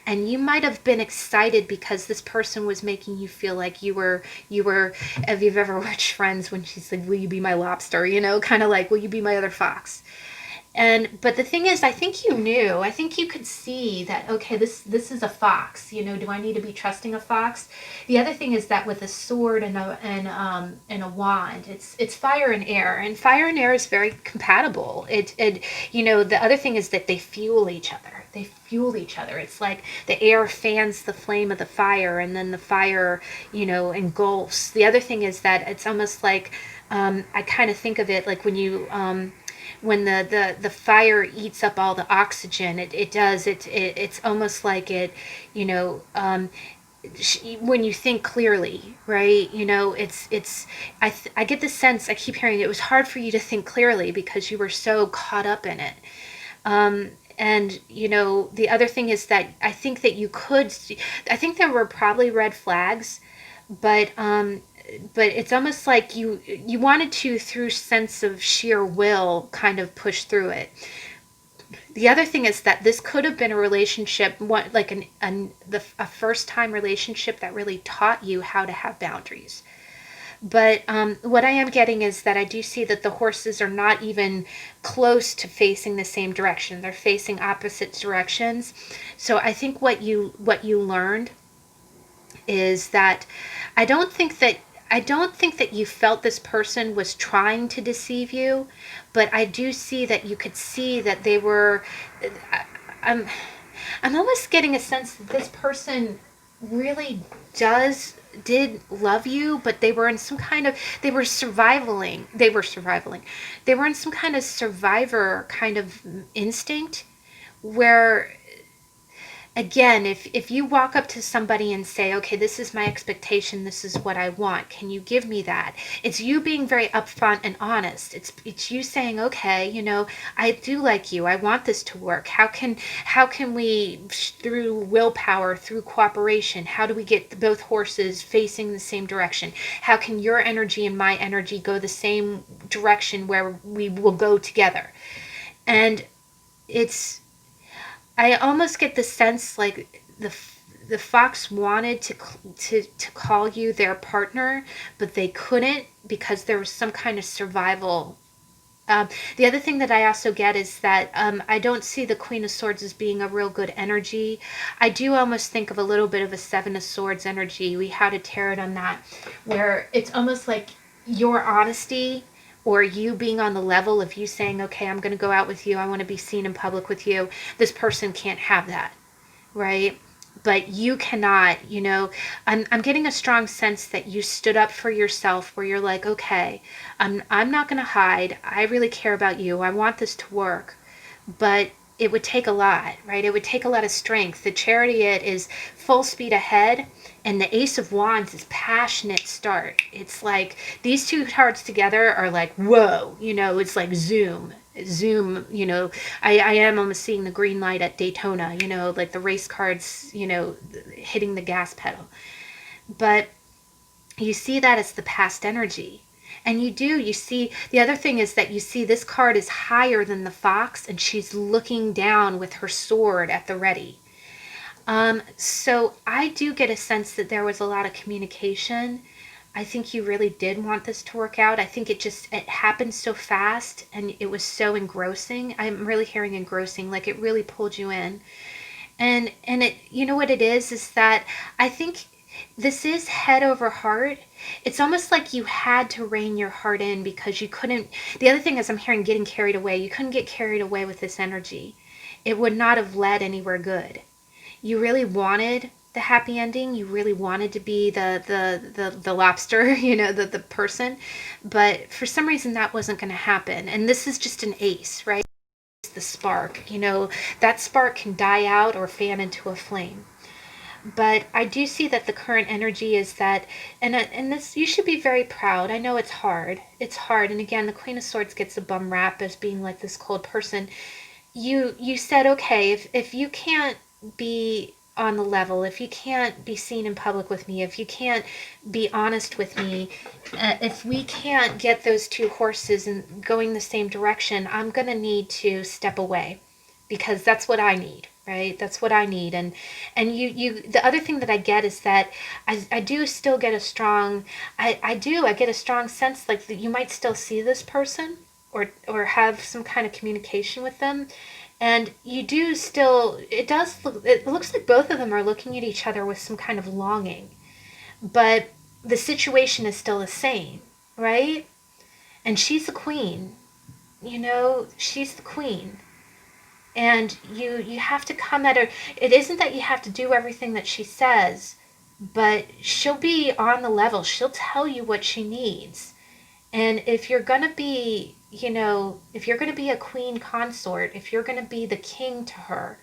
and you might have been excited because this person was making you feel like you were if you've ever watched Friends when she's like, will you be my lobster, kind of like, will you be my other fox? But the thing is, I think you could see that, okay, this is a fox. Do I need to be trusting a fox? The other thing is that with a sword and a wand, it's fire and air, and fire and air is very compatible. The other thing is that they fuel each other. It's like the air fans the flame of the fire, and then the fire, engulfs. The other thing is that it's almost like, I kind of think of it like when the fire eats up all the oxygen, it's almost like it, when you think clearly, right? I get the sense, I keep hearing it was hard for you to think clearly because you were so caught up in it. And the other thing is that I think that I think there were probably red flags, but it's almost like you wanted to, through sense of sheer will, kind of push through it. The other thing is that this could have been a relationship, like a first time relationship that really taught you how to have boundaries. But what I am getting is that I do see that the horses are not even close to facing the same direction. They're facing opposite directions. So I think what you learned is that I don't think that you felt this person was trying to deceive you, but I do see that you could see that they were. I'm almost getting a sense that this person really did love you, but they were in some kind of, they were surviving. They were in some kind of survivor kind of instinct where, again, if you walk up to somebody and say, okay, this is my expectation, this is what I want, can you give me that? It's you being very upfront and honest. It's you saying, okay, I do like you, I want this to work. How can we, through willpower, through cooperation, how do we get both horses facing the same direction? How can your energy and my energy go the same direction where we will go together? And I almost get the sense like the fox wanted to call you their partner, but they couldn't because there was some kind of survival. The other thing that I also get is that I don't see the Queen of Swords as being a real good energy. I do almost think of a little bit of a Seven of Swords energy. We had a tarot on that, where it's almost like your honesty, or you being on the level of you saying, okay, I'm going to go out with you, I want to be seen in public with you. This person can't have that, right? But you cannot, I'm getting a strong sense that you stood up for yourself, where you're like, okay, I'm not going to hide. I really care about you. I want this to work. But it would take a lot, right? It would take a lot of strength. The Chariot is full speed ahead, and the Ace of Wands is passionate start. It's like these two cards together are like, whoa, it's like zoom, I am almost seeing the green light at Daytona, like the race cards, hitting the gas pedal. But you see that as the past energy. And you see, the other thing is that you see this card is higher than the fox, and she's looking down with her sword at the ready. So I do get a sense that there was a lot of communication. I think you really did want this to work out. I think it happened so fast and it was so engrossing. I'm really hearing engrossing, like it really pulled you in. And it, what it is that I think this is head over heart. It's almost like you had to rein your heart in because you couldn't. The other thing is, I'm hearing getting carried away. You couldn't get carried away with this energy. It would not have led anywhere good. You really wanted the happy ending. You really wanted to be the lobster, the person. But for some reason, that wasn't going to happen. And this is just an ace, right? It's the spark. That spark can die out or fan into a flame. But I do see that the current energy is that, and this, you should be very proud. I know it's hard. It's hard. And again, the Queen of Swords gets a bum rap as being like this cold person. You said, okay, if you can't be on the level, if you can't be seen in public with me, if you can't be honest with me, if we can't get those two horses and going the same direction, I'm going to need to step away because that's what I need. Right, that's what I need. And you the other thing that I get is that I do still get a strong I get a strong sense like that you might still see this person or have some kind of communication with them, and you do still, it looks like both of them are looking at each other with some kind of longing, but the situation is still the same, right? And she's the queen, she's the queen. And you have to come at her. It isn't that you have to do everything that she says, but she'll be on the level. She'll tell you what she needs. And if you're going to be, if you're going to be a queen consort, if you're going to be the king to her,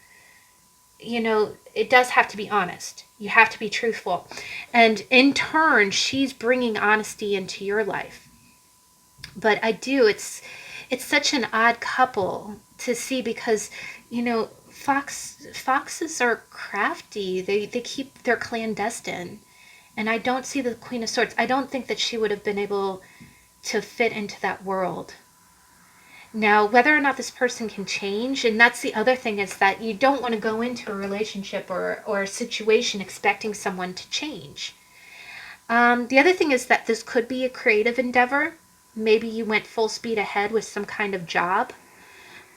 it does have to be honest. You have to be truthful. And in turn, she's bringing honesty into your life. But it's such an odd couple to see because, foxes are crafty. They're clandestine. And I don't see the Queen of Swords. I don't think that she would have been able to fit into that world. Now, whether or not this person can change, and that's the other thing, is that you don't want to go into a relationship or a situation expecting someone to change. The other thing is that this could be a creative endeavor. Maybe you went full speed ahead with some kind of job,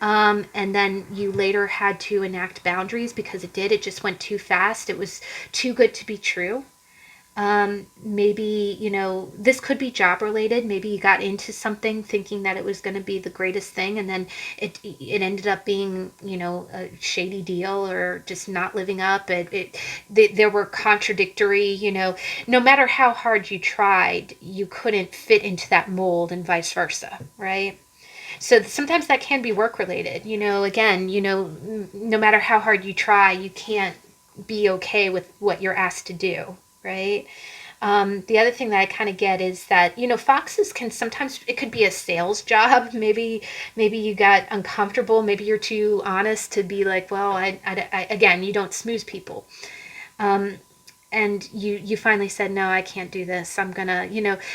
and then you later had to enact boundaries because it just went too fast. It was too good to be true. Maybe, this could be job related. Maybe you got into something thinking that it was going to be the greatest thing, and then it ended up being, a shady deal or just not living up. There were contradictory, no matter how hard you tried, you couldn't fit into that mold and vice versa, right? So sometimes that can be work related. Again, no matter how hard you try, you can't be okay with what you're asked to do, right? The other thing that I kind of get is that, foxes can sometimes, it could be a sales job. Maybe you got uncomfortable. Maybe you're too honest to be like, well, again, you don't smooze people. And you finally said, no, I can't do this. I'm gonna,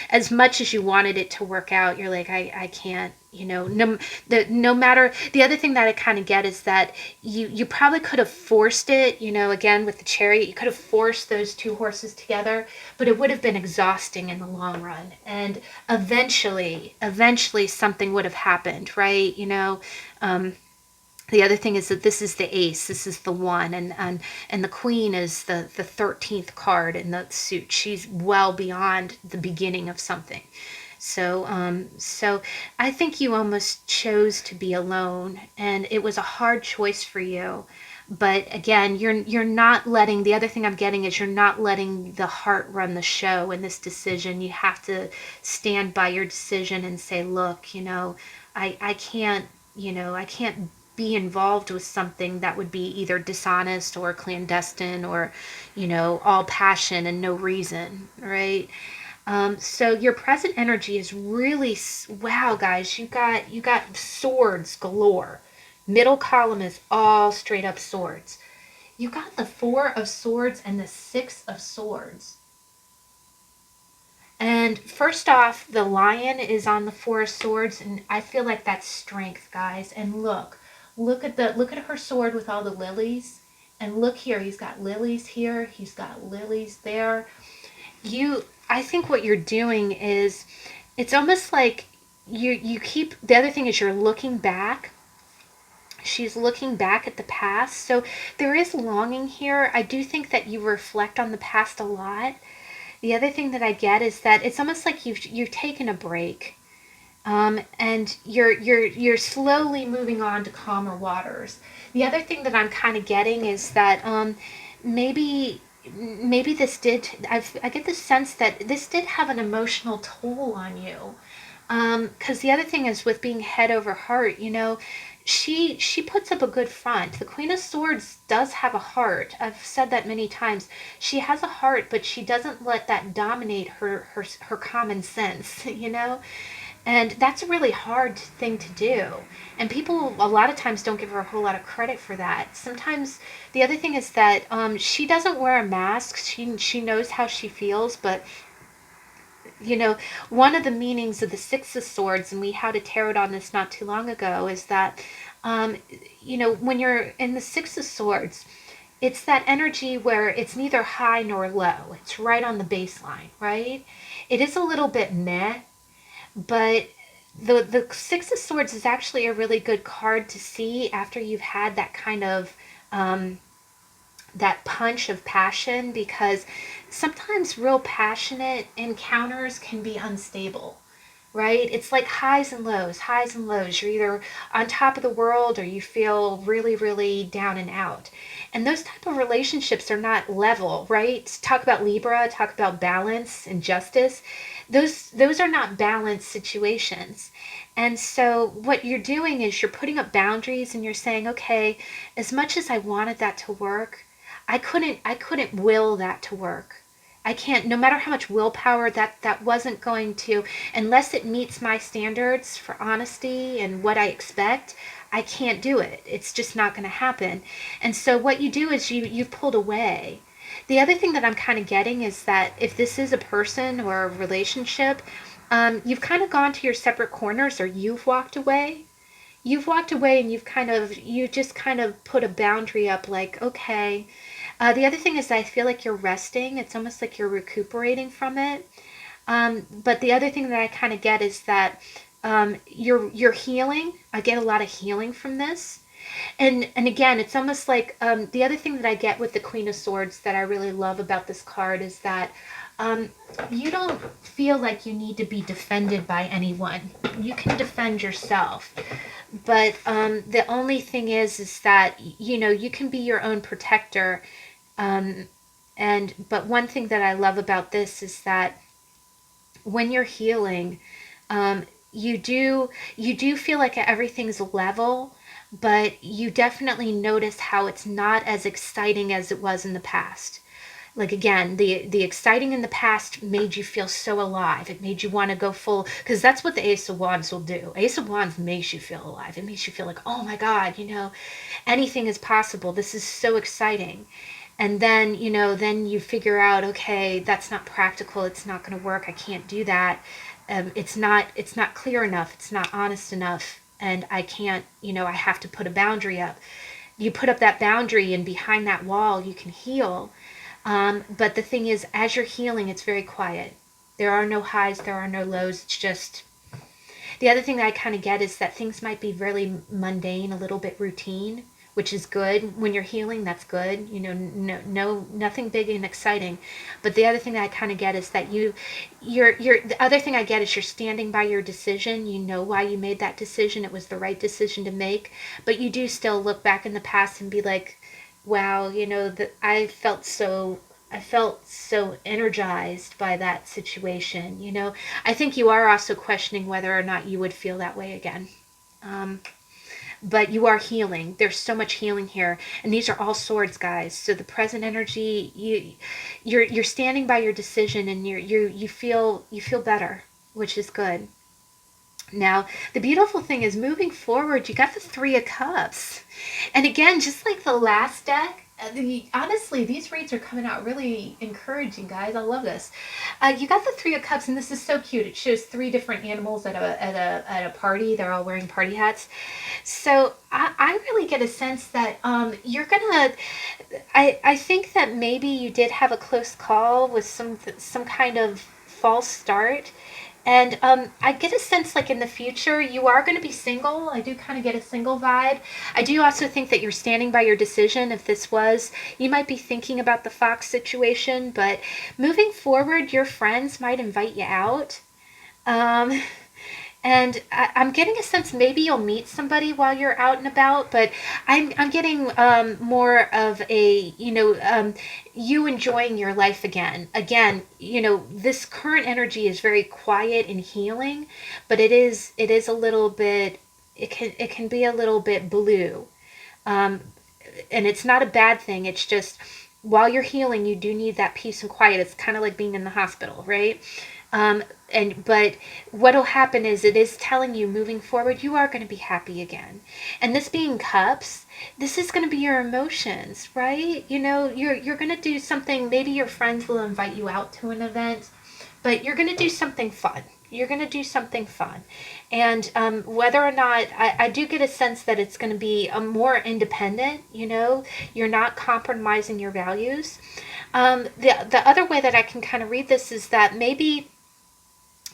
as much as you wanted it to work out, you're like, I can't, no matter. The other thing that I kind of get is that you probably could have forced it, again with the Chariot, you could have forced those two horses together, but it would have been exhausting in the long run. And eventually something would have happened, right? The other thing is that this is the ace, this is the one, and the queen is the 13th card in the suit. She's well beyond the beginning of something. So I think you almost chose to be alone, and it was a hard choice for you. But again, you're not letting, the other thing I'm getting is you're not letting the heart run the show in this decision. You have to stand by your decision and say, look, I can't be involved with something that would be either dishonest or clandestine or, all passion and no reason, right? So your present energy is really, wow, guys, you got swords galore. Middle column is all straight up swords. You got the Four of Swords and the Six of Swords. And first off, the lion is on the Four of Swords, and I feel like that's strength, guys. And look at her sword with all the lilies. And look here, he's got lilies here, he's got lilies there. I think what you're doing is, it's almost like you keep, the other thing is you're looking back. She's looking back at the past. So there is longing here. I do think that you reflect on the past a lot. The other thing that I get is that it's almost like you've taken a break, and you're slowly moving on to calmer waters. The other thing that I'm kind of getting is that maybe this did. I get the sense that this did have an emotional toll on you. Because the other thing is with being head over heart, she puts up a good front. The Queen of Swords does have a heart. I've said that many times. She has a heart, but she doesn't let that dominate her common sense, And that's a really hard thing to do. And people a lot of times don't give her a whole lot of credit for that. Sometimes the other thing is that she doesn't wear a mask. She knows how she feels, but one of the meanings of the Six of Swords, and we had a tarot on this not too long ago, is that, when you're in the Six of Swords, it's that energy where it's neither high nor low. It's right on the baseline, right? It is a little bit meh, but the Six of Swords is actually a really good card to see after you've had that kind of that punch of passion, because sometimes real passionate encounters can be unstable, right? It's like highs and lows, highs and lows. You're either on top of the world or you feel really, really down and out. And those type of relationships are not level, right? Talk about Libra, talk about balance and justice. Those are not balanced situations. And so what you're doing is you're putting up boundaries and you're saying, okay, as much as I wanted that to work, I couldn't will that to work. I can't, no matter how much willpower, that wasn't going to, unless it meets my standards for honesty and what I expect, I can't do it. It's just not going to happen. And so what you do is you've pulled away. The other thing that I'm kind of getting is that if this is a person or a relationship, you've kind of gone to your separate corners, or you've walked away. You've walked away and you just kind of put a boundary up, like, okay. The other thing is I feel like you're resting. It's almost like you're recuperating from it. But the other thing that I kind of get is that you're healing. I get a lot of healing from this. And again, it's almost like the other thing that I get with the Queen of Swords that I really love about this card is that you don't feel like you need to be defended by anyone. You can defend yourself. But the only thing is that, you can be your own protector. But one thing that I love about this is that when you're healing, you do feel like everything's level, but you definitely notice how it's not as exciting as it was in the past. Like, again, the exciting in the past made you feel so alive. It made you want to go full, because that's what the Ace of Wands will do. Ace of Wands makes you feel alive. It makes you feel like, oh my God, anything is possible. This is so exciting. And then, then you figure out, okay, that's not practical. It's not going to work. I can't do that. It's not clear enough. It's not honest enough. And I can't, I have to put a boundary up. You put up that boundary, and behind that wall, you can heal. But the thing is, as you're healing, it's very quiet. There are no highs, there are no lows. It's just, the other thing that I kind of get is that things might be really mundane, a little bit routine, which is good. When you're healing, that's good. Nothing big and exciting. But the other thing that I kind of get is that the other thing I get is you're standing by your decision. You know why you made that decision. It was the right decision to make. But you do still look back in the past and be like, wow, that I felt so energized by that situation. I think you are also questioning whether or not you would feel that way again. but you are healing. There's so much healing here, and these are all swords, guys. So the present energy, you're standing by your decision, and you feel better, which is good. Now, the beautiful thing is moving forward, you got the Three of Cups. And again, just like the last deck, honestly, these reads are coming out really encouraging, guys. I love this. You got the Three of Cups, and this is so cute. It shows three different animals at a party. They're all wearing party hats. So I really get a sense that you're gonna. I think that maybe you did have a close call with some kind of false start. And I get a sense like in the future, you are going to be single. I do kind of get a single vibe. I do also think that you're standing by your decision. If this was, you might be thinking about the Fox situation, but moving forward, your friends might invite you out. Um, and I'm getting a sense maybe you'll meet somebody while you're out and about, but I'm getting more of a, you enjoying your life again. Again, this current energy is very quiet and healing, but it is a little bit, it can be a little bit blue. Um, and it's not a bad thing. It's just while you're healing, you do need that peace and quiet. It's kind of like being in the hospital, right? But what'll happen is it is telling you moving forward, you are going to be happy again. And this being cups, this is going to be your emotions, right? You're going to do something. Maybe your friends will invite you out to an event, but you're going to do something fun. You're going to do something fun. And whether or not, I do get a sense that it's going to be a more independent, you're not compromising your values. The other way that I can kind of read this is that maybe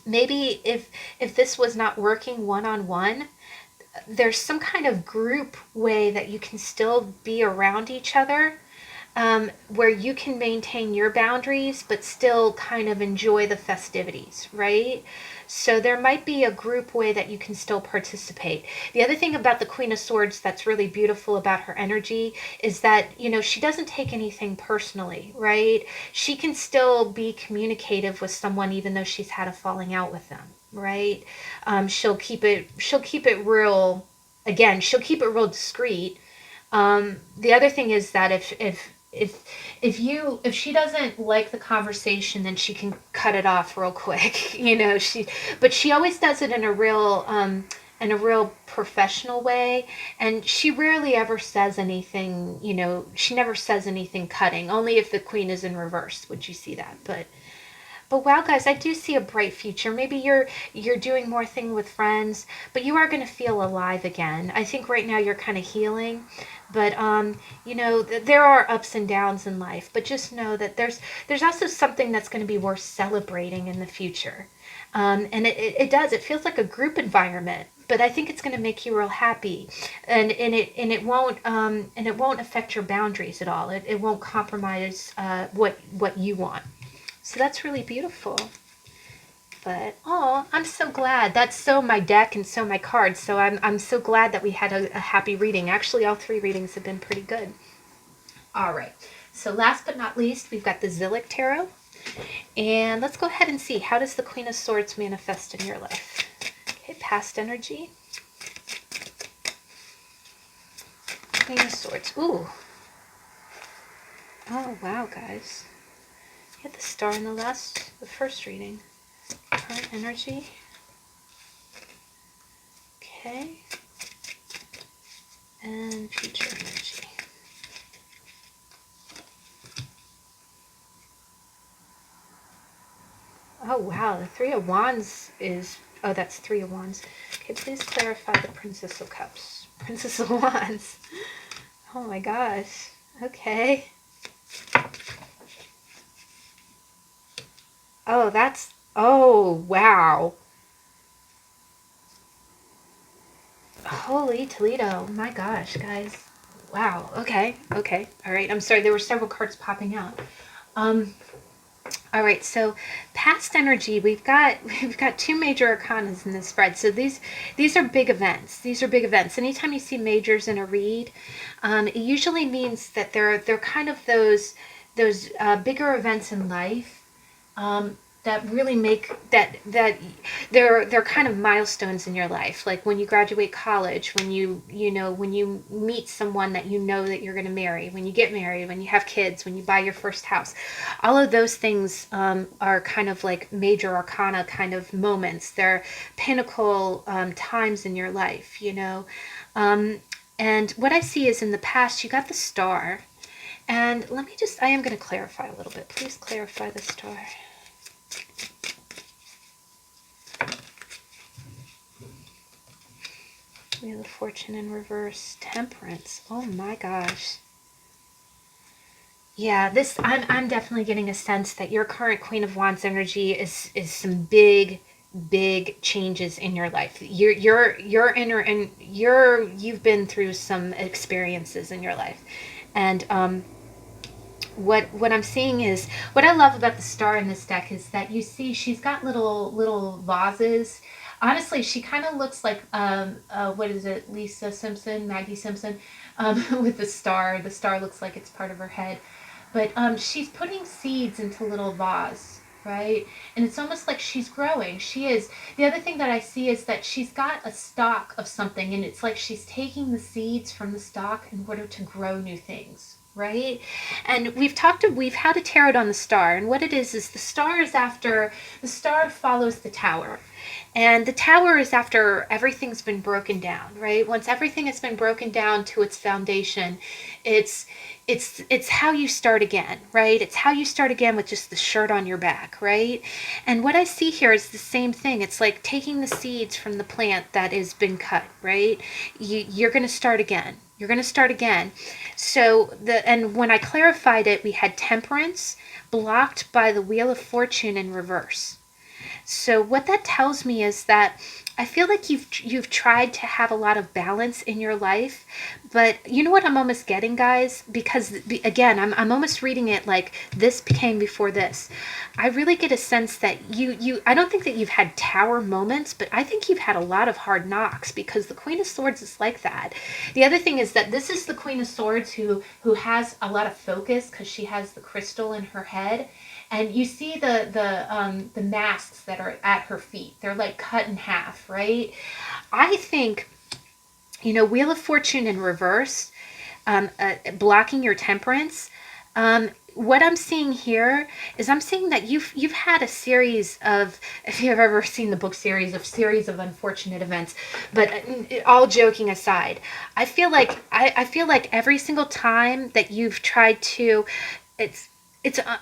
if this was not working one-on-one, there's some kind of group way that you can still be around each other, where you can maintain your boundaries but still kind of enjoy the festivities, right? So there might be a group way that you can still participate. The other thing about the Queen of Swords that's really beautiful about her energy is that, she doesn't take anything personally, right? She can still be communicative with someone even though she's had a falling out with them, right? She'll keep it real, again, she'll keep it real discreet. The other thing is that if she doesn't like the conversation, then she can cut it off real quick. But she always does it in a real professional way, and she rarely ever says anything. She never says anything cutting. Only if the queen is in reverse would you see that. But wow, guys, I do see a bright future. Maybe you're doing more thing with friends, but you are going to feel alive again. I think right now you're kind of healing, but there are ups and downs in life. But just know that there's also something that's going to be worth celebrating in the future. And it does. It feels like a group environment, but I think it's going to make you real happy, and it won't affect your boundaries at all. It won't compromise what you want. So that's really beautiful. But I'm so glad. That's so my deck and so my cards. So I'm so glad that we had a happy reading. Actually, all three readings have been pretty good. All right. So last but not least, we've got the Zillich Tarot. And let's go ahead and see, how does the Queen of Swords manifest in your life? Okay, past energy. Queen of Swords. Ooh. Oh, wow, guys. You had the star in the first reading. Current energy. Okay. And future energy. Oh, wow. The Three of Wands is... Oh, that's Three of Wands. Okay, please clarify the Princess of Cups. Princess of Wands. Oh, my gosh. Okay. Oh, that's... Oh, wow. Holy Toledo. My gosh, guys. Wow. Okay. Okay. All right. I'm sorry. There were several cards popping out. All right. So past energy, we've got two major arcanas in this spread. So these are big events. These are big events. Anytime you see majors in a read, it usually means that they're kind of those bigger events in life. that really make that they're kind of milestones in your life, like when you graduate college, when when you meet someone that you know that you're going to marry, when you get married, when you have kids, when you buy your first house. All of those things are kind of like major arcana kind of moments. They're pinnacle times in your life, and what I see is in the past you got the star. And let me I am going to clarify a little bit. Please clarify the star. Wheel of Fortune in reverse. Temperance. Oh my gosh. Yeah, I'm definitely getting a sense that your current Queen of Wands energy is some big changes in your life. You're inner, and you've been through some experiences in your life. And what I'm seeing is, what I love about the star in this deck is that you see she's got little vases. Honestly, she kind of looks like what is it, Lisa Simpson, Maggie Simpson, with the star. The star looks like it's part of her head, but she's putting seeds into little vase, right? And it's almost like she's growing. She is. The other thing that I see is that she's got a stalk of something, and it's like she's taking the seeds from the stalk in order to grow new things, right? And we've had a tarot on the star, and what it is the star follows the tower. And the tower is after everything's been broken down, right? Once everything has been broken down to its foundation, it's it's how you start again, right? It's how you start again with just the shirt on your back, right? And what I see here is the same thing. It's like taking the seeds from the plant that has been cut, right? You're going to start again. You're going to start again. So and when I clarified it, we had temperance blocked by the Wheel of Fortune in reverse. So what that tells me is that I feel like you've tried to have a lot of balance in your life, but you know what I'm almost getting, guys? Because again, I'm almost reading it like this came before this. I really get a sense that I don't think that you've had tower moments, but I think you've had a lot of hard knocks, because the Queen of Swords is like that. The other thing is that this is the Queen of Swords who has a lot of focus because she has the crystal in her head. And you see the masks that are at her feet. They're like cut in half, right? I think, Wheel of Fortune in reverse, blocking your temperance. What I'm seeing here is I'm seeing that you've had a series of, if you've ever seen the book series of unfortunate events, but all joking aside, I feel like every single time that you've tried to, it's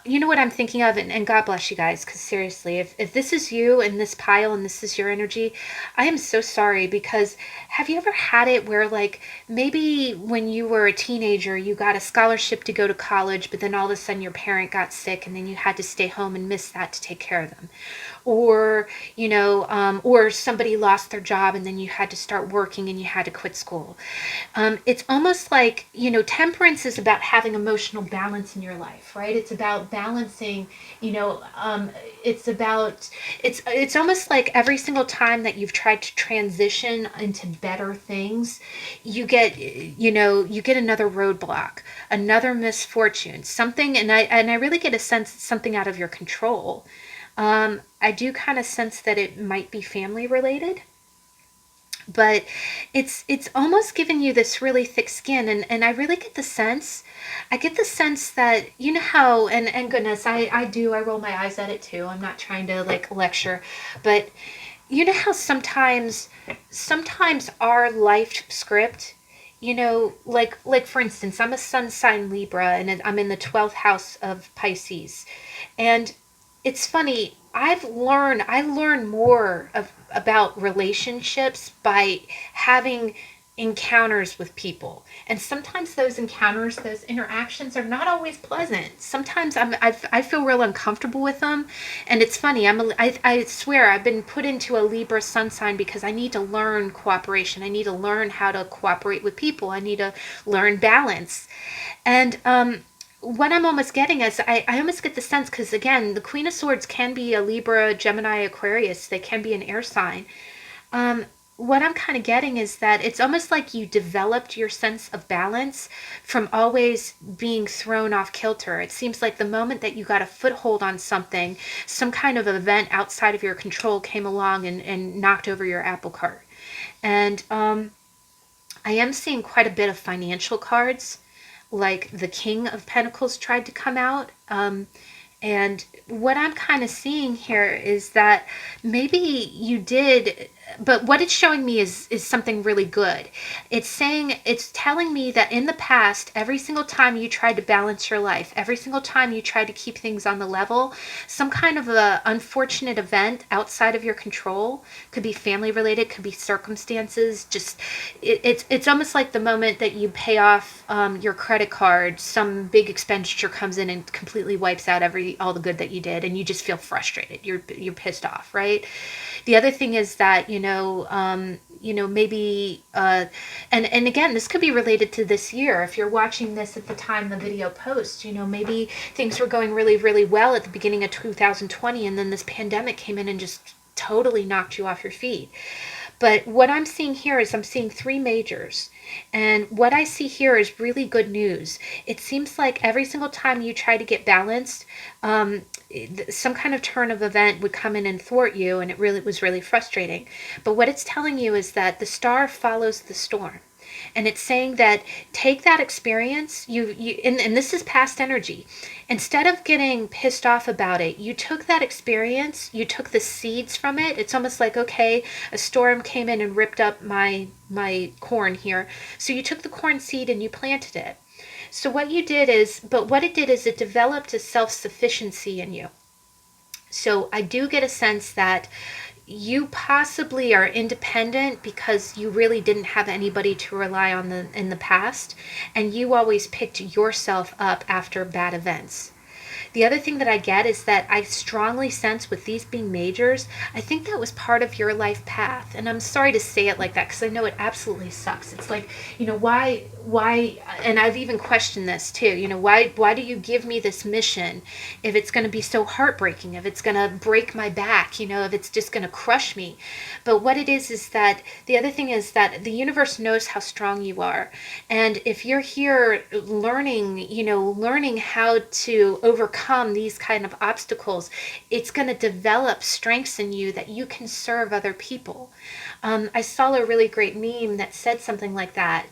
you know what I'm thinking of, and God bless you guys, because seriously, if this is you in this pile and this is your energy, I am so sorry. Because have you ever had it where, like, maybe when you were a teenager you got a scholarship to go to college, but then all of a sudden your parent got sick and then you had to stay home and miss that to take care of them, or or somebody lost their job and then you had to start working and you had to quit school. It's almost like, temperance is about having emotional balance in your life, right? It's about balancing, it's almost like every single time that you've tried to transition into better things, you get another roadblock, another misfortune, something. And I really get a sense it's something out of your control. I do kind of sense that it might be family related, but it's almost giving you this really thick skin. And I really get the sense that, how, and goodness, I roll my eyes at it too. I'm not trying to like lecture, but you know how sometimes our life script, like for instance, I'm a sun sign Libra, and I'm in the 12th house of Pisces. And it's funny, I learn more about relationships by having encounters with people. And sometimes those encounters, those interactions are not always pleasant. Sometimes I feel real uncomfortable with them. And it's funny, I swear I've been put into a Libra sun sign because I need to learn cooperation. I need to learn how to cooperate with people. I need to learn balance. And what I'm almost getting is, I almost get the sense, because again, the Queen of Swords can be a Libra, Gemini, Aquarius. They can be an air sign. what I'm kind of getting is that it's almost like you developed your sense of balance from always being thrown off kilter. It seems like the moment that you got a foothold on something, some kind of event outside of your control came along and knocked over your apple cart. And I am seeing quite a bit of financial cards, like the King of Pentacles tried to come out. And what I'm kind of seeing here is that maybe you did, but what it's showing me is something really good. It's telling me that in the past, every single time you tried to balance your life, every single time you tried to keep things on the level, some kind of a unfortunate event outside of your control, could be family related, could be circumstances, just it's almost like the moment that you pay off your credit card, some big expenditure comes in and completely wipes out all the good that you did, and you just feel frustrated. You're pissed off, right? The other thing is that maybe and again, this could be related to this year. If you're watching this at the time the video posts, maybe things were going really, really well at the beginning of 2020, and then this pandemic came in and just totally knocked you off your feet. But what I'm seeing here is I'm seeing three majors. And what I see here is really good news. It seems like every single time you try to get balanced, some kind of turn of event would come in and thwart you, and it was really frustrating. But what it's telling you is that the star follows the storm. And it's saying that take that experience, and this is past energy. Instead of getting pissed off about it, you took that experience, you took the seeds from it. It's almost like, okay, a storm came in and ripped up my corn here. So you took the corn seed and you planted it. So what it did is it developed a self-sufficiency in you. So I do get a sense that you possibly are independent because you really didn't have anybody to rely on in the past, and you always picked yourself up after bad events. The other thing that I get is that I strongly sense with these being majors, I think that was part of your life path. And I'm sorry to say it like that because I know it absolutely sucks. It's like, why, and I've even questioned this too, why do you give me this mission if it's going to be so heartbreaking, if it's going to break my back, if it's just going to crush me. But what it is that the other thing is that the universe knows how strong you are. And if you're here learning how to overcome these kind of obstacles, it's going to develop strengths in you that you can serve other people. I saw a really great meme that said something like that.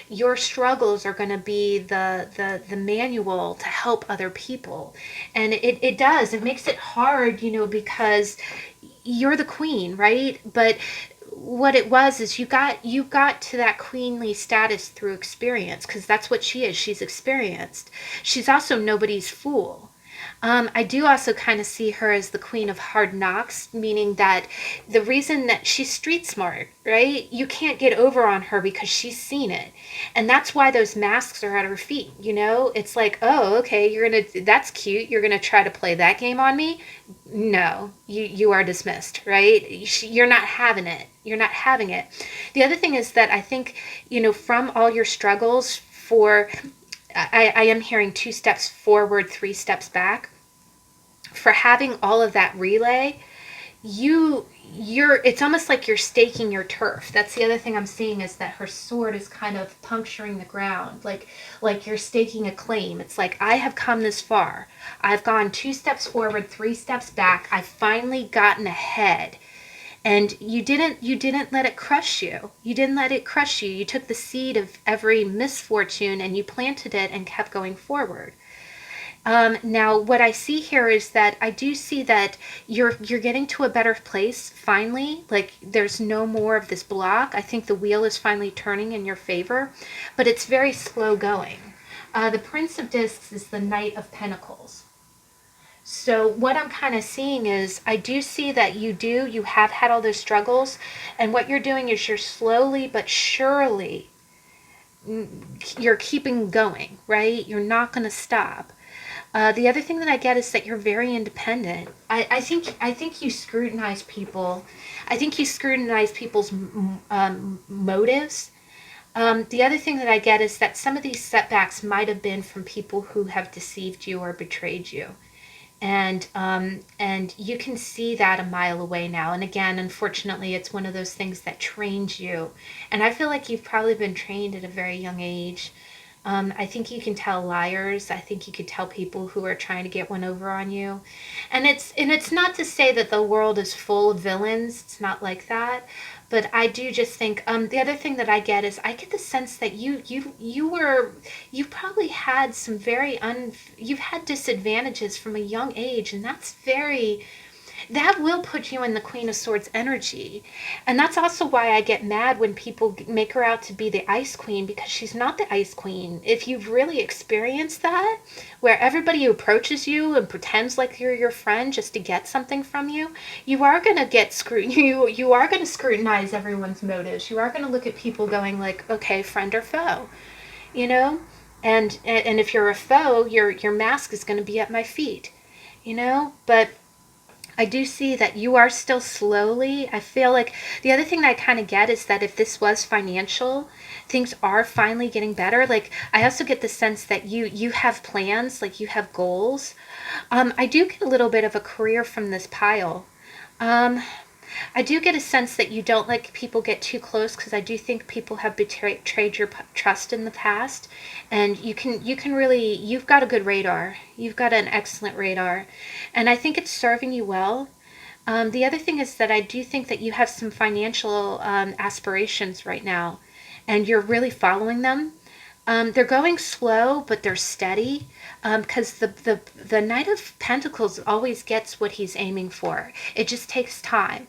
Your struggles are going to be the manual to help other people. And it does. It makes it hard, because you're the queen, right? But what it was is you got to that queenly status through experience, because that's what she is. She's experienced. She's also nobody's fool. I do also kind of see her as the queen of hard knocks, meaning that the reason that she's street smart, right? You can't get over on her because she's seen it. And that's why those masks are at her feet, It's like, oh, okay, that's cute. You're going to try to play that game on me? No, you are dismissed, right? You're not having it. You're not having it. The other thing is that I think, from all your struggles I am hearing 2 steps forward, 3 steps back. For having all of that relay, it's almost like you're staking your turf. That's the other thing I'm seeing, is that her sword is kind of puncturing the ground, like you're staking a claim. It's like, I have come this far. I've gone 2 steps forward, 3 steps back. I've finally gotten ahead. And you didn't let it crush you. You didn't let it crush you. You took the seed of every misfortune and you planted it and kept going forward. Now, what I see here is that I do see that you're getting to a better place finally. Like, there's no more of this block. I think the wheel is finally turning in your favor, but it's very slow going. The Prince of Discs is the Knight of Pentacles. So what I'm kind of seeing is, I do see that you have had all those struggles, and what you're doing is you're slowly but surely, you're keeping going, right? You're not going to stop. The other thing that I get is that you're very independent. I think you scrutinize people. I think you scrutinize people's motives. The other thing that I get is that some of these setbacks might have been from people who have deceived you or betrayed you. and you can see that a mile away now. And again, unfortunately, it's one of those things that trains you. And I feel like you've probably been trained at a very young age. I think you can tell liars. I think you could tell people who are trying to get one over on you. And it's not to say that the world is full of villains. It's not like that. But I do just think the other thing that I get is I get the sense that you probably had some you've had disadvantages from a young age, and that will put you in the Queen of Swords energy. And that's also why I get mad when people make her out to be the Ice Queen, because she's not the Ice Queen. If you've really experienced that, where everybody approaches you and pretends like you're your friend just to get something from you, you are going to get you are going to scrutinize everyone's motives. You are going to look at people going like, okay, friend or foe, you know? And if you're a foe, your mask is going to be at my feet, you know? But I do see that you are still slowly. I feel like the other thing that I kind of get is that if this was financial, things are finally getting better. Like I also get the sense that you have plans, like you have goals. I do get a little bit of a career from this pile. Um, I do get a sense that you don't like people get too close, because I do think people have betrayed your trust in the past, and you can really, you've got a good radar. You've got an excellent radar, and I think it's serving you well. The other thing is that I do think that you have some financial aspirations right now, and you're really following them. They're going slow, but they're steady, because the Knight of Pentacles always gets what he's aiming for. It just takes time.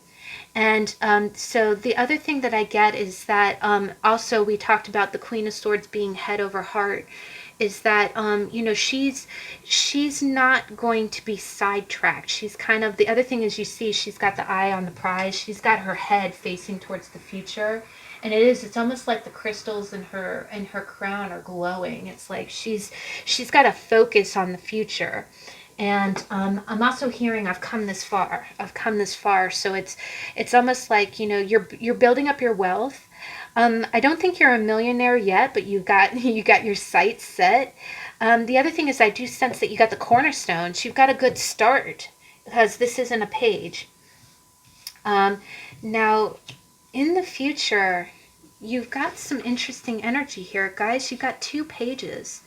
And so the other thing that I get is that also we talked about the Queen of Swords being head over heart, is that she's not going to be sidetracked. She's kind of, the other thing is, you see she's got the eye on the prize. She's got her head facing towards the future. And it's almost like the crystals in her crown are glowing. It's like she's got a focus on the future. And I'm also hearing I've come this far. I've come this far. So it's almost like, you're building up your wealth. I don't think you're a millionaire yet, but you got your sights set. The other thing is, I do sense that you got the cornerstones. You've got a good start, because this isn't a page. Now, in the future, you've got some interesting energy here, guys. You've got two pages.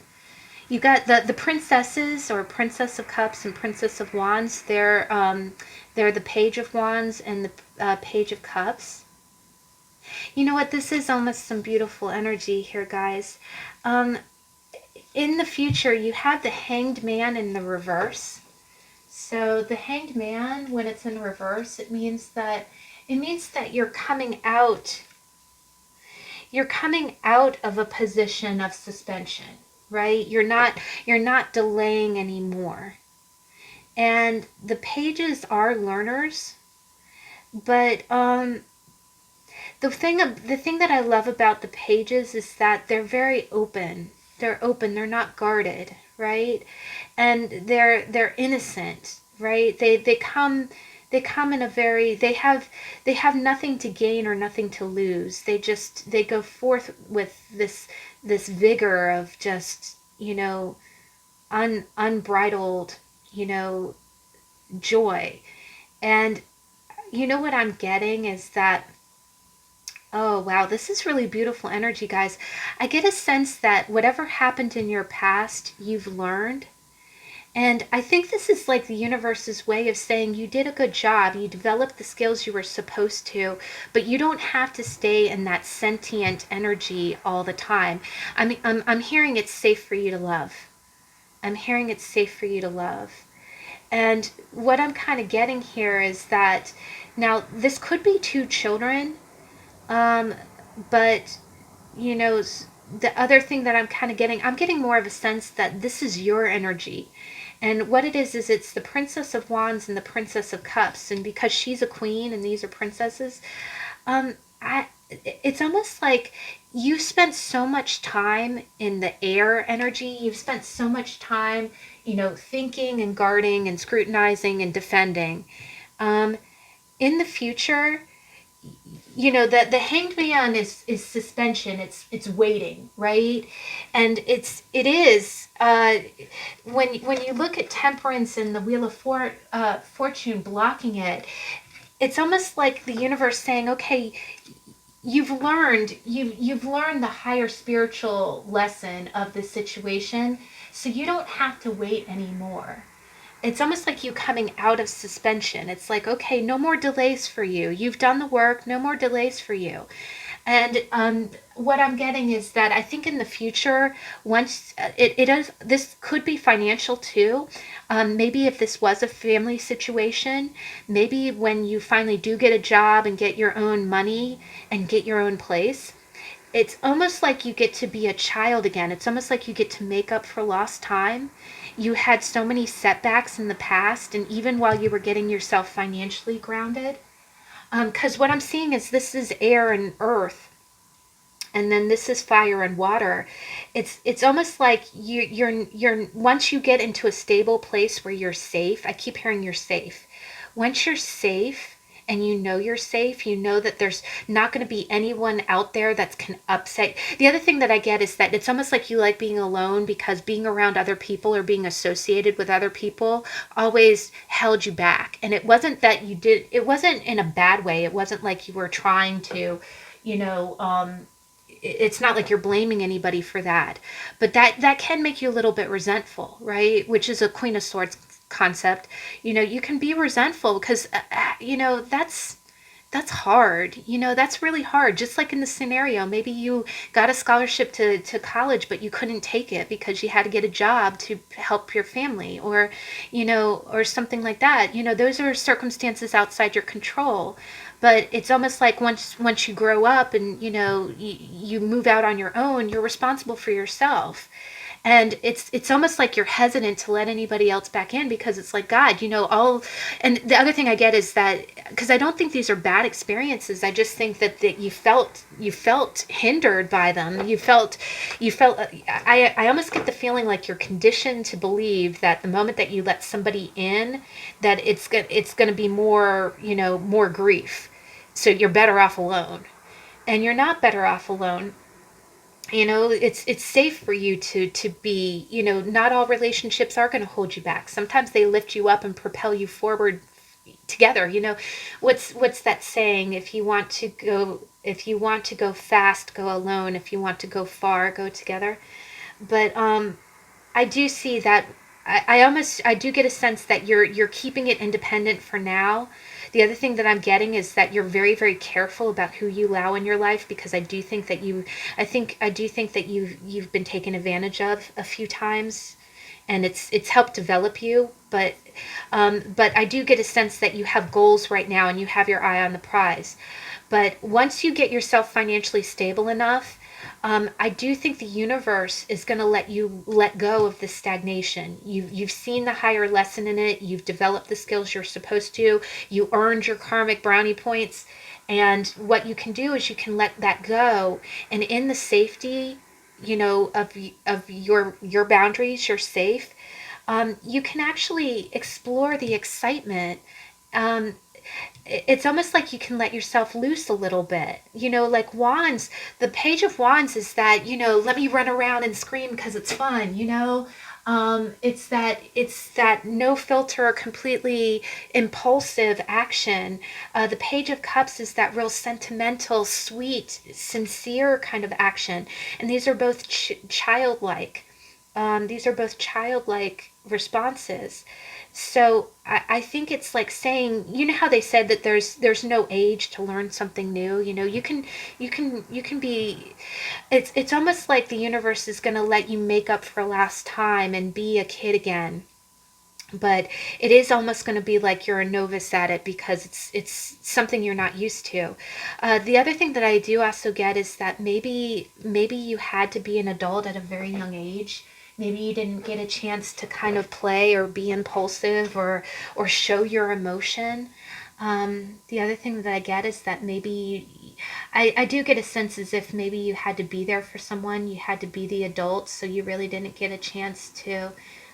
You got the princesses, or Princess of Cups and Princess of Wands. They're the Page of Wands and the Page of Cups. You know what? This is almost some beautiful energy here, guys. In the future, you have the Hanged Man in the reverse. So the Hanged Man, when it's in reverse, it means that you're coming out. You're coming out of a position of suspension. Right? You're not delaying anymore. And the pages are learners, but the thing that I love about the pages is that they're very open. They're open, they're not guarded, right? And they're innocent, right? They come in a very, they have nothing to gain or nothing to lose. They go forth with this vigor of just, unbridled, joy. And what I'm getting is that, oh wow, this is really beautiful energy, guys. I get a sense that whatever happened in your past, you've learned. And I think this is like the universe's way of saying you did a good job. You developed the skills you were supposed to, but you don't have to stay in that sentient energy all the time. I mean, I'm hearing it's safe for you to love. I'm hearing it's safe for you to love. And what I'm kind of getting here is that now this could be two children, but the other thing that I'm getting more of a sense that this is your energy. And what it is it's the Princess of Wands and the Princess of Cups. And because she's a queen and these are princesses, it's almost like you spent so much time in the air energy. You've spent so much time, thinking and guarding and scrutinizing and defending. In the future, the hanged man is suspension. It's waiting, right? And it is when you look at temperance and the wheel of fortune blocking it, it's almost like the universe saying, okay, you've learned the higher spiritual lesson of this situation, so you don't have to wait anymore. It's almost like you coming out of suspension. It's like, okay, no more delays for you. You've done the work, no more delays for you. And what I'm getting is that I think in the future, once it is, this could be financial too. Maybe if this was a family situation, maybe when you finally do get a job and get your own money and get your own place, it's almost like you get to be a child again. It's almost like you get to make up for lost time. You had so many setbacks in the past, and even while you were getting yourself financially grounded. Because what I'm seeing is this is air and earth, and then this is fire and water. It's almost like you're once you get into a stable place where you're safe. I keep hearing you're safe. Once you're safe and you know you're safe, you know that there's not going to be anyone out there that can upset. The other thing that I get is that it's almost like you like being alone, because being around other people or being associated with other people always held you back. And it wasn't that you did, it wasn't in a bad way. It wasn't like you were trying to, you know, it's not like you're blaming anybody for that, but that can make you a little bit resentful, right? Which is a Queen of Swords concept. You can be resentful because that's hard. That's really hard. Just like in the scenario, maybe you got a scholarship to college, but you couldn't take it because you had to get a job to help your family, or something like that. Those are circumstances outside your control. But it's almost like once you grow up and you move out on your own, you're responsible for yourself. And it's almost like you're hesitant to let anybody else back in, because it's like, God, all. And the other thing I get is that, because I don't think these are bad experiences, I just think that you felt hindered by them. You felt I almost get the feeling like you're conditioned to believe that the moment that you let somebody in, that it's going to be more grief, so you're better off alone. And you're not better off alone. It's safe for you to be. Not all relationships are going to hold you back. Sometimes they lift you up and propel you forward together. What's that saying? If you want to go fast, go alone. If you want to go far, go together. But I do see that. I do get a sense that you're keeping it independent for now. The other thing that I'm getting is that you're very, very careful about who you allow in your life, because I do think that you've been taken advantage of a few times, and it's helped develop you. But I do get a sense that you have goals right now and you have your eye on the prize. But once you get yourself financially stable enough, I do think the universe is going to let you let go of this stagnation. You've seen the higher lesson in it. You've developed the skills you're supposed to. You earned your karmic brownie points. And what you can do is you can let that go. And in the safety, of your boundaries, you're safe. You can actually explore the excitement. Um, it's almost like you can let yourself loose a little bit. Like wands, the page of wands is that, let me run around and scream because it's fun. It's that no filter, completely impulsive action. The page of cups is that real sentimental, sweet, sincere kind of action. And these are both childlike. These are both childlike responses. So I think it's like saying, how they said that there's no age to learn something new. You can be. It's almost like the universe is going to let you make up for last time and be a kid again. But it is almost going to be like you're a novice at it, because it's something you're not used to. The other thing that I do also get is that maybe you had to be an adult at a very young age. Maybe you didn't get a chance to kind of play or be impulsive or show your emotion. The other thing that I get is that maybe I do get a sense as if maybe you had to be there for someone, you had to be the adult, so you really didn't get a chance to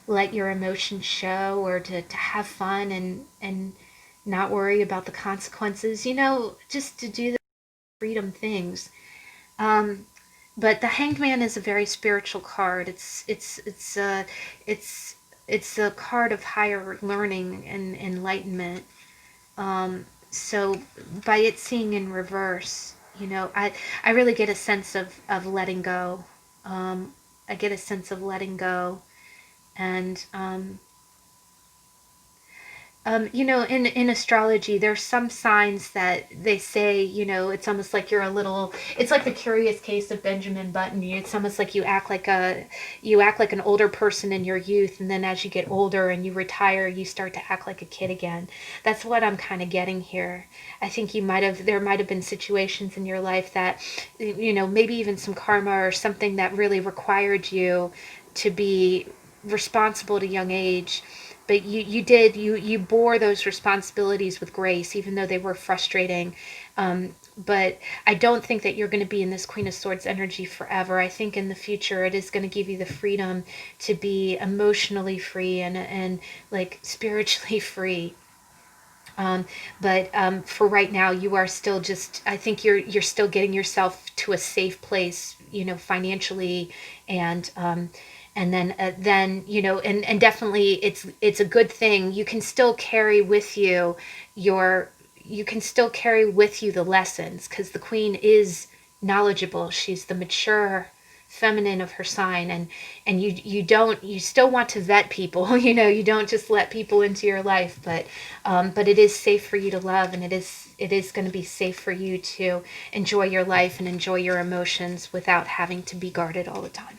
let your emotions show, or to have fun and not worry about the consequences, just to do freedom things. But the Hanged Man is a very spiritual card. It's a card of higher learning and enlightenment. So by it seeing in reverse, I really get a sense of letting go. I get a sense of letting go. And in astrology, there's some signs that they say, it's almost like it's like the curious case of Benjamin Button. It's almost like you act like an older person in your youth, and then as you get older and you retire, you start to act like a kid again. That's what I'm kind of getting here. I think there might have been situations in your life that, maybe even some karma or something that really required you to be responsible at a young age, but you bore those responsibilities with grace, even though they were frustrating. But I don't think that you're going to be in this Queen of Swords energy forever. I think in the future it is going to give you the freedom to be emotionally free and like spiritually free. But for right now, you are still just. I think you're still getting yourself to a safe place, financially, and and definitely it's a good thing. You can still carry with you the lessons, because the Queen is knowledgeable. She's the mature feminine of her sign, and you still want to vet people. You don't just let people into your life, but it is safe for you to love, and it is going to be safe for you to enjoy your life and enjoy your emotions without having to be guarded all the time.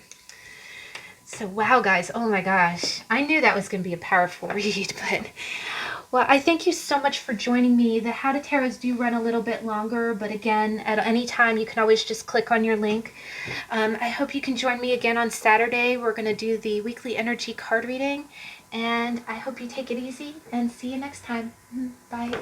So wow, guys, oh my gosh, I knew that was going to be a powerful read. But well, I thank you so much for joining me. The How to Tarots do run a little bit longer, but again, at any time, you can always just click on your link. I hope you can join me again on Saturday. We're going to do the weekly energy card reading, and I hope you take it easy, and see you next time. Bye.